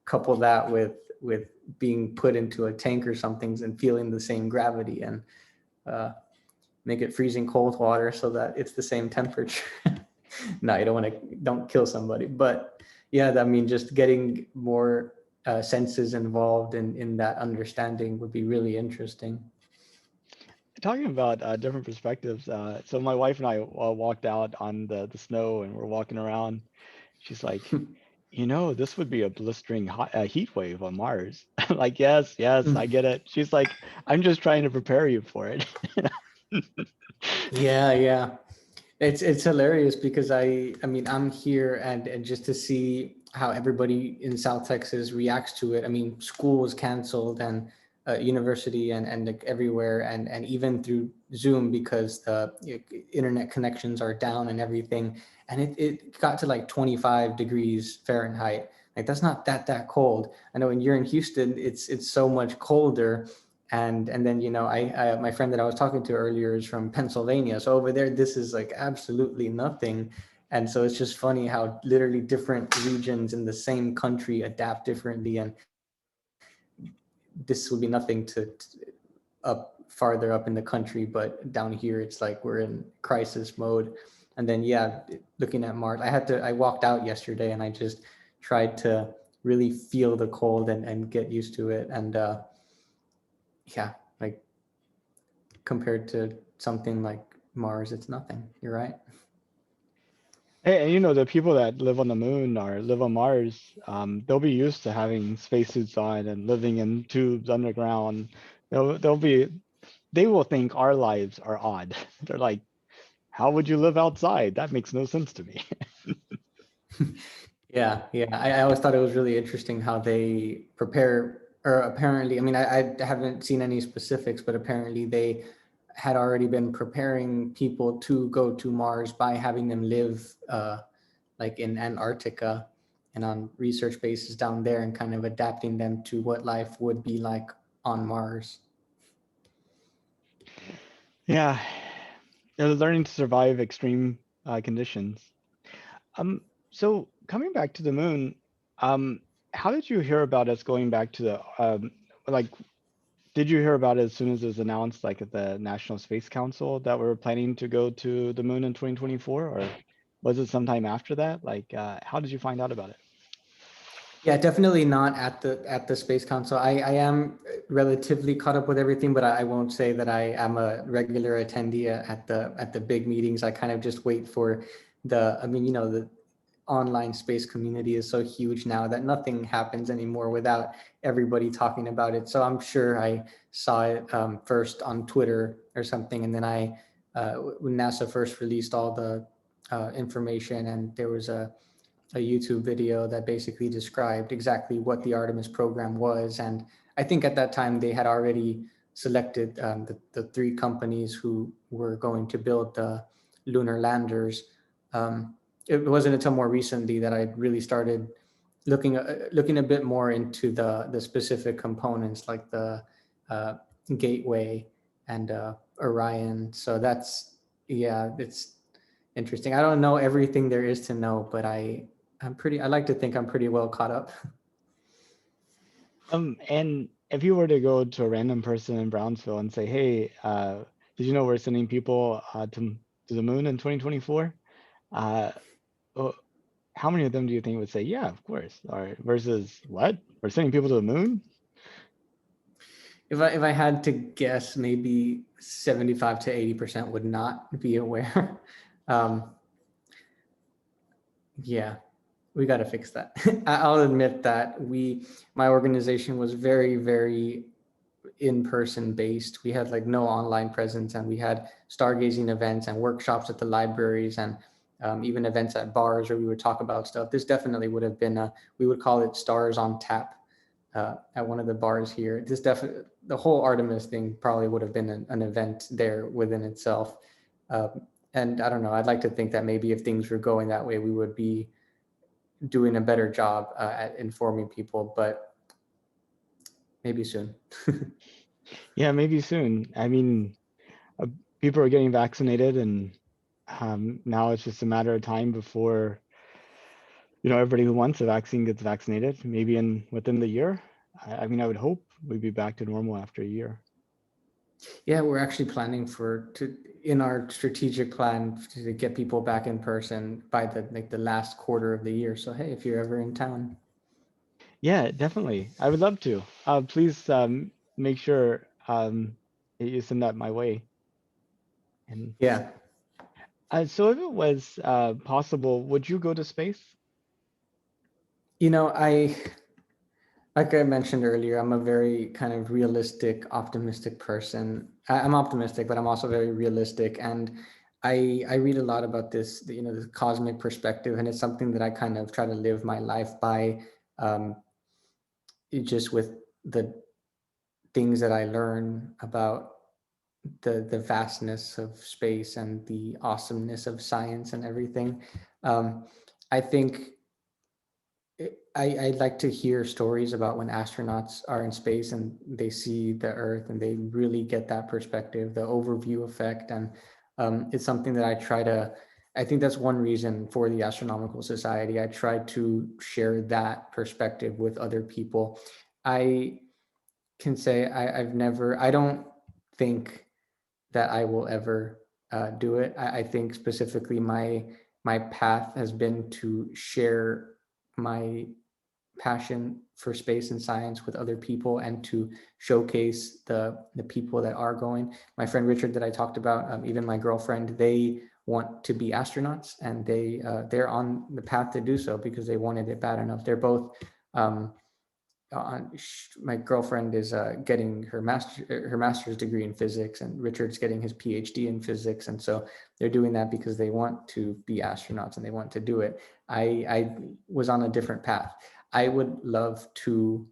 couple that with being put into a tank or something and feeling the same gravity, and make it freezing cold water so that it's the same temperature. No, you don't kill somebody, but yeah, I mean, just getting more senses involved in that understanding would be really interesting. Talking about different perspectives, so my wife and I walked out on the snow and we're walking around. She's like, this would be a blistering heat wave on Mars. Like, yes, I get it. She's like, I'm just trying to prepare you for it. Yeah. It's hilarious because I mean, I'm here, and just to see how everybody in South Texas reacts to it. I mean, school was canceled, and university, and like everywhere, and even through Zoom, because the internet connections are down and everything. And it got to like 25 degrees Fahrenheit. Like, that's not that cold. I know when you're in Houston, it's so much colder. And then, I my friend that I was talking to earlier is from Pennsylvania, so over there this is like absolutely nothing. And so it's just funny how literally different regions in the same country adapt differently, and this would be nothing to farther up in the country, but down here it's like we're in crisis mode. And then yeah, looking at Mars, I walked out yesterday and I just tried to really feel the cold and get used to it. And yeah, like compared to something like Mars, it's nothing. You're right. Hey, and you know, the people that live on the moon or live on Mars, they'll be used to having spacesuits on and living in tubes underground. They will think our lives are odd. They're like, how would you live outside? That makes no sense to me. Yeah, yeah. I always thought it was really interesting how they prepare, or apparently, I mean, I haven't seen any specifics, but apparently they had already been preparing people to go to Mars by having them live like in Antarctica and on research bases down there and kind of adapting them to what life would be like on Mars. Yeah, they're learning to survive extreme conditions. Um, so coming back to the moon, um, how did you hear about us going back to the like? Did you hear about it as soon as it was announced, like at the National Space Council, that we're planning to go to the moon in 2024, or was it sometime after that? Like, how did you find out about it? Yeah, definitely not at the Space Council. I am relatively caught up with everything, but I won't say that I am a regular attendee at the big meetings. I kind of just wait for I mean, you know, the online space community is so huge now that nothing happens anymore without everybody talking about it. So I'm sure I saw it first on Twitter or something, and then when NASA first released all the information, and there was a YouTube video that basically described exactly what the Artemis program was. And I think at that time they had already selected the three companies who were going to build the lunar landers. It wasn't until more recently that I really started looking a bit more into the specific components like the uh, Gateway and Orion. So that's, yeah, it's interesting. I don't know everything there is to know, but I like to think I'm pretty well caught up. And if you were to go to a random person in Brownsville and say, "Hey, did you know we're sending people to the moon in 2024?" Uh, well, how many of them do you think would say, "Yeah, of course," or versus what? We're sending people to the moon? If I had to guess, maybe 75 to 80% would not be aware. um, yeah, we got to fix that. I'll admit that my organization was very, very in-person based. We had like no online presence, and we had stargazing events and workshops at the libraries, and even events at bars where we would talk about stuff. This definitely would have been we would call it Stars on Tap at one of the bars here. The whole Artemis thing probably would have been an event there within itself. And I don't know, I'd like to think that maybe if things were going that way, we would be doing a better job at informing people, but maybe soon. Yeah, maybe soon. I mean, uh, people are getting vaccinated, and now it's just a matter of time before everybody who wants a vaccine gets vaccinated. Maybe within the year. I mean, I would hope we'd be back to normal after a year. Yeah, we're actually planning in our strategic plan to get people back in person by the last quarter of the year. So hey, if you're ever in town. Yeah, definitely. I would love to. Please make sure that you send that my way. And Yeah. so if it was possible, would you go to space? You know, like I mentioned earlier, I'm a very kind of realistic, optimistic person. I'm optimistic, but I'm also very realistic, and I read a lot about this cosmic perspective, and it's something that I kind of try to live my life by, um, just with the things that I learn about the vastness of space and the awesomeness of science and everything. Um, I think I like to hear stories about when astronauts are in space and they see the Earth and they really get that perspective, the overview effect. And it's something that I think that's one reason for the Astronomical Society. I try to share that perspective with other people. I can say I don't think that I will ever do it. I think specifically my path has been to share my passion for space and science with other people and to showcase the people that are going. My friend Richard that I talked about, even my girlfriend, they want to be astronauts, and they're on the path to do so because they wanted it bad enough. They're both my girlfriend is getting her master's degree in physics, and Richard's getting his PhD in physics, and so they're doing that because they want to be astronauts and they want to do it. I was on a different path. I would love to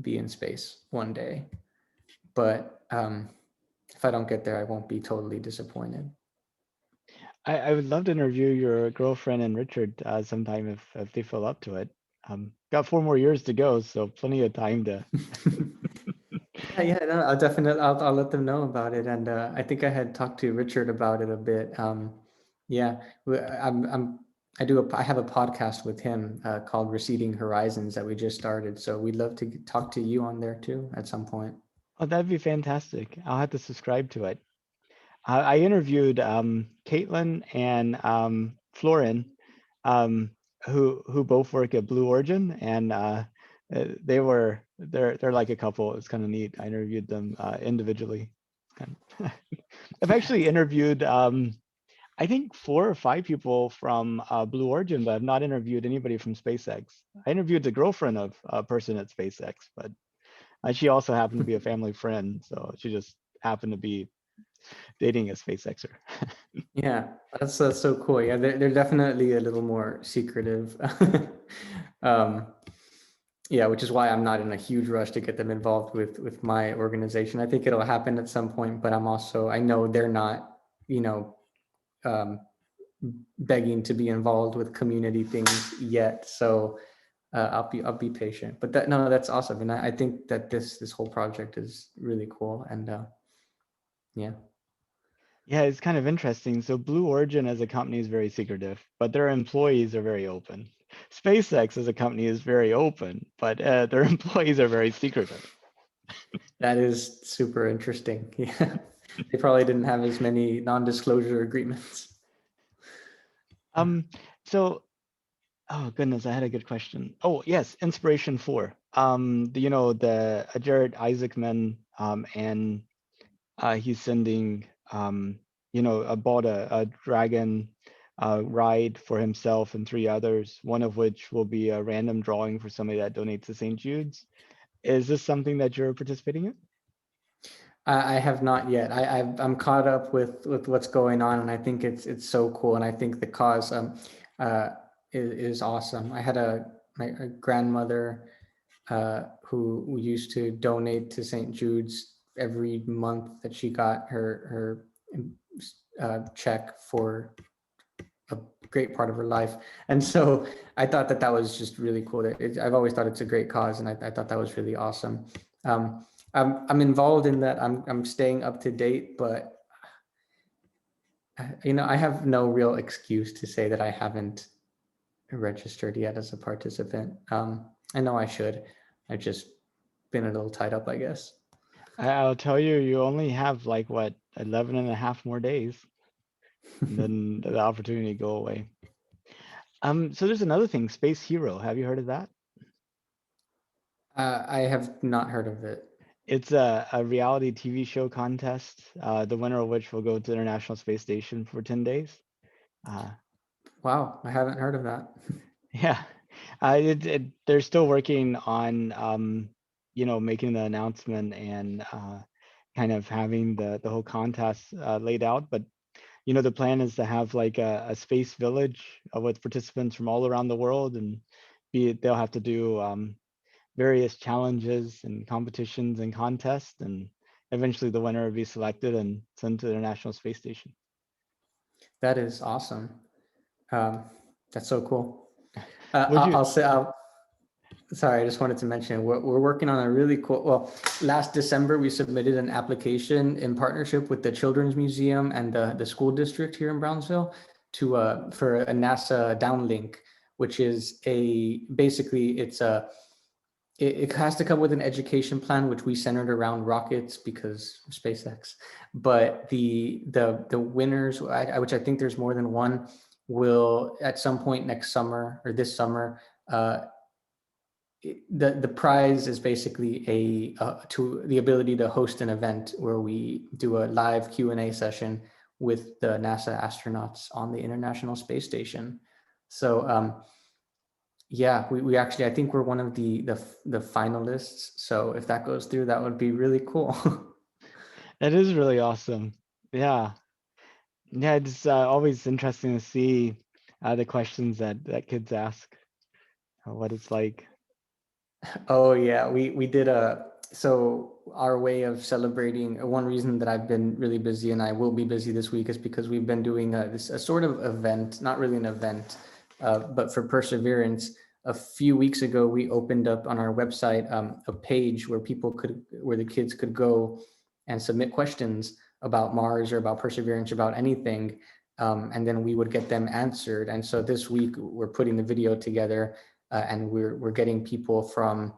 be in space one day, but if I don't get there, I won't be totally disappointed. I would love to interview your girlfriend and Richard sometime if they feel up to it. Got 4 more years to go, so plenty of time to. Yeah, no, I'll definitely, I'll let them know about it. And I think I had talked to Richard about it a bit. Yeah, I have a podcast with him called Receding Horizons that we just started. So we'd love to talk to you on there too at some point. Oh, that'd be fantastic. I'll have to subscribe to it. I interviewed Caitlin and Florin, who both work at Blue Origin, and they're like a couple. It's kind of neat. I interviewed them individually. I've actually interviewed I think 4 or 5 people from Blue Origin, but I've not interviewed anybody from SpaceX. I interviewed the girlfriend of a person at SpaceX, but she also happened to be a family friend, so she just happened to be dating a SpaceXer. Yeah, that's so cool. Yeah, they're definitely a little more secretive. Yeah, which is why I'm not in a huge rush to get them involved with my organization. I think it'll happen at some point, but I know they're not, um, begging to be involved with community things yet. So I'll be patient. But that's awesome, and I think that this whole project is really cool. And yeah. Yeah, it's kind of interesting. So Blue Origin as a company is very secretive, but their employees are very open. SpaceX as a company is very open, but their employees are very secretive. That is super interesting. Yeah, they probably didn't have as many non-disclosure agreements. So, oh goodness, I had a good question. Oh yes, Inspiration4. The Jared Isaacman, and he's sending, bought a Dragon ride for himself and 3 others, one of which will be a random drawing for somebody that donates to St. Jude's. Is this something that you're participating in? I have not yet. I'm caught up with what's going on, and I think it's so cool, and I think the cause is awesome. I had my grandmother who used to donate to St. Jude's every month that she got her check for a great part of her life, and so I thought that was just really cool. I've always thought it's a great cause, and I thought that was really awesome. I'm involved in that. I'm staying up to date, but I have no real excuse to say that I haven't registered yet as a participant. I know I should. I've just been a little tied up, I guess. I'll tell you, you only have like what, 11 and a half more days, and then the opportunity to go away. So there's another thing, Space Hero. Have you heard of that? I have not heard of it. It's a reality TV show contest, the winner of which will go to the International Space Station for 10 days. Wow, I haven't heard of that. Yeah, they're still working on, making the announcement and kind of having the whole contest laid out. But, the plan is to have like a space village with participants from all around the world, and they'll have to do various challenges and competitions and contests, and eventually the winner will be selected and sent to the International Space Station. That is awesome. That's so cool. Sorry, I just wanted to mention we're working on a really cool. Well, last December we submitted an application in partnership with the Children's Museum and the school district here in Brownsville for a NASA downlink, which is basically it's a it has to come with an education plan, which we centered around rockets because of SpaceX. But the winners, which I think there's more than one, will at some point next summer or this summer. The prize is basically to the ability to host an event where we do a live Q&A session with the NASA astronauts on the International Space Station. So yeah, we actually, I think we're one of the finalists. So if that goes through, that would be really cool. That is really awesome. Yeah. Yeah, it's always interesting to see the questions that kids ask, what it's like. Oh yeah, we did so our way of celebrating, one reason that I've been really busy and I will be busy this week is because we've been doing a sort of event, not really an event, but for Perseverance. A few weeks ago, we opened up on our website a page where where the kids could go and submit questions about Mars or about Perseverance, about anything, and then we would get them answered. And so this week we're putting the video together, and we're getting people from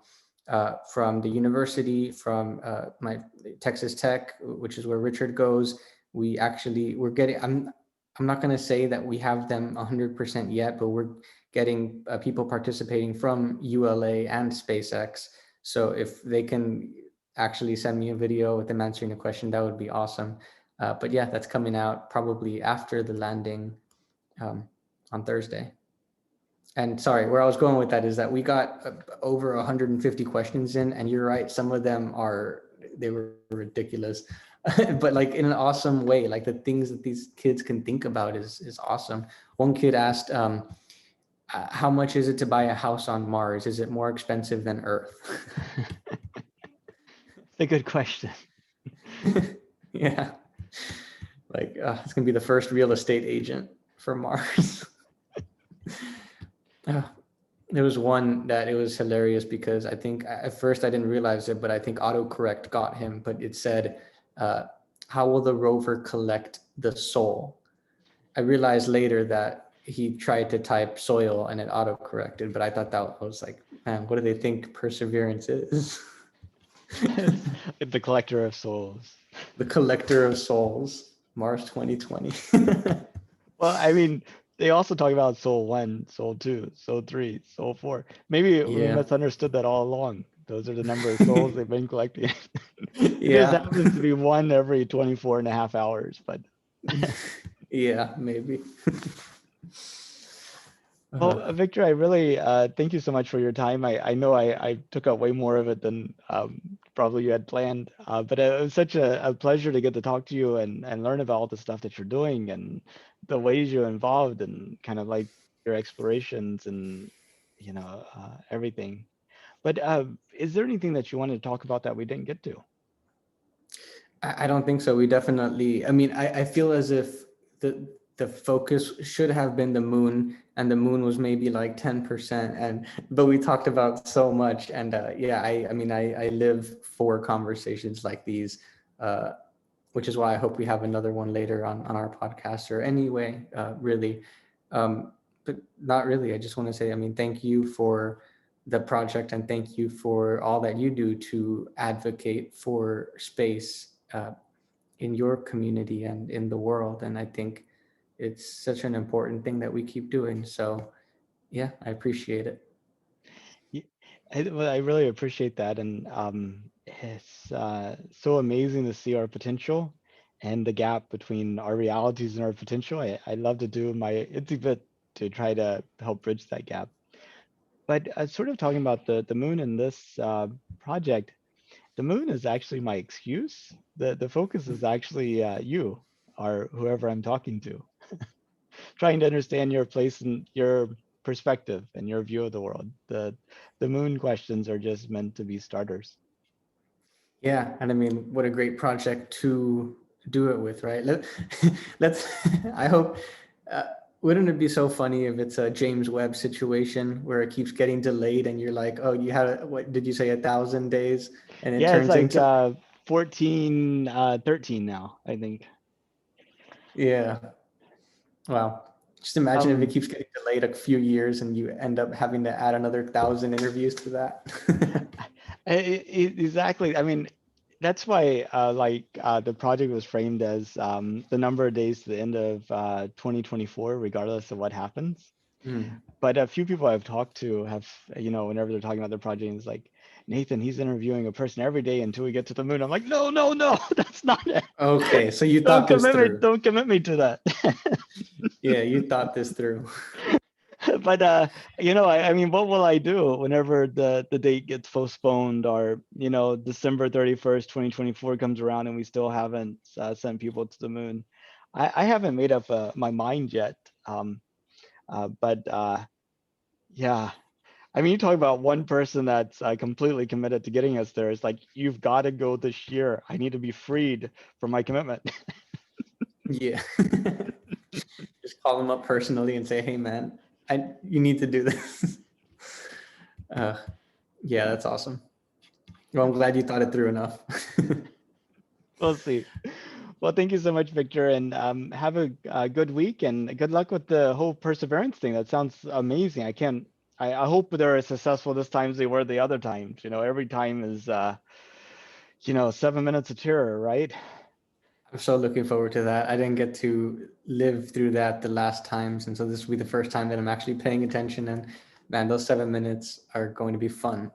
the university, from my Texas Tech, which is where Richard goes. We're getting. I'm not going to say that we have them 100% yet, but we're getting people participating from ULA and SpaceX. So if they can actually send me a video with them answering a question, that would be awesome. But yeah, that's coming out probably after the landing on Thursday. And sorry, where I was going with that is that we got over 150 questions in, and you're right, some of them they were ridiculous, but like in an awesome way. Like the things that these kids can think about is awesome. One kid asked, how much is it to buy a house on Mars? Is it more expensive than Earth? It's a good question. Yeah, like it's gonna be the first real estate agent for Mars. There was one that it was hilarious because I think at first I didn't realize it, but I think autocorrect got him. But it said, how will the rover collect the soul? I realized later that he tried to type soil and it autocorrected, but I thought that was like, man, what do they think Perseverance is? It's the collector of souls. The collector of souls, Mars 2020. Well, I mean, they also talk about Soul 1, Soul 2, Soul 3, Soul 4. Maybe we Yeah. misunderstood that all along. Those are the number of souls they've been collecting. It just Yeah. happens to be one every 24 and a half hours, but Yeah, maybe. well, Victor, I really thank you so much for your time. I know I took up way more of it than probably you had planned, but it was such a pleasure to get to talk to you and learn about all the stuff that you're doing and the ways you're involved and kind of like your explorations and everything. But is there anything that you wanted to talk about that we didn't get to? I don't think so. We definitely, I mean, I feel as if the focus should have been the moon, and the moon was maybe like 10%. But we talked about so much. And yeah, I mean, I live for conversations like these, which is why I hope we have another one later on our podcast or anyway, really. But not really. I just want to say, I mean, thank you for the project and thank you for all that you do to advocate for space in your community and in the world. And I think it's such an important thing that we keep doing. So yeah, I appreciate it. Well, I really appreciate that, and it's so amazing to see our potential and the gap between our realities and our potential. I love to do my itsy bit to try to help bridge that gap. But sort of talking about the moon in this project, the moon is actually my excuse. The focus is actually you or whoever I'm talking to, trying to understand your place and your perspective and your view of the world. The moon questions are just meant to be starters. Yeah, and I mean, what a great project to do it with, right? Let's. I hope. Uh, wouldn't it be so funny if it's a James Webb situation where it keeps getting delayed, and you're like, oh, you had what did you say, 1,000 days, and it Yeah, it's turns like into 14, 13 now, I think. yeah. Wow. Just imagine if it Um, keeps getting delayed a few years and you end up having to add another 1,000 interviews to that. exactly. I mean, that's why the project was framed as the number of days to the end of 2024, regardless of what happens. Mm. But a few people I've talked to have, whenever they're talking about their project, it's like, Nathan, he's interviewing a person every day until we get to the moon. I'm like, no, no, no, that's not it. Okay, so you Don't thought this commit me, through. don't commit me to that. Yeah, you thought this through. But I mean, what will I do whenever the date gets postponed, or December 31st, 2024 comes around and we still haven't sent people to the moon? I haven't made up my mind yet. But yeah, I mean, you talk about one person that's completely committed to getting us there. It's like, you've got to go this year. I need to be freed from my commitment. Yeah. Just call them up personally and say, hey, man, you need to do this. Uh, yeah, that's awesome. Well, I'm glad you thought it through enough. We'll see. Well, thank you so much, Victor, and have a good week, and good luck with the whole perseverance thing. That sounds amazing. I hope they're as successful this time as they were the other times. Every time is 7 minutes of terror, right? I'm so looking forward to that. I didn't get to live through that the last times, and so this will be the first time that I'm actually paying attention. And man, those 7 minutes are going to be fun.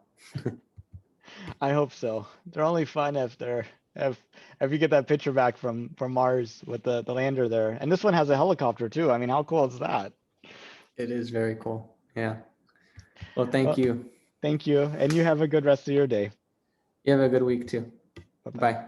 I hope so. They're only fun if you get that picture back from Mars with the lander there. And this one has a helicopter too. I mean, how cool is that? It is very cool. Yeah. Well, thank Well, you. thank you, and you have a good rest of your day. You have a good week too. Bye-bye. Bye.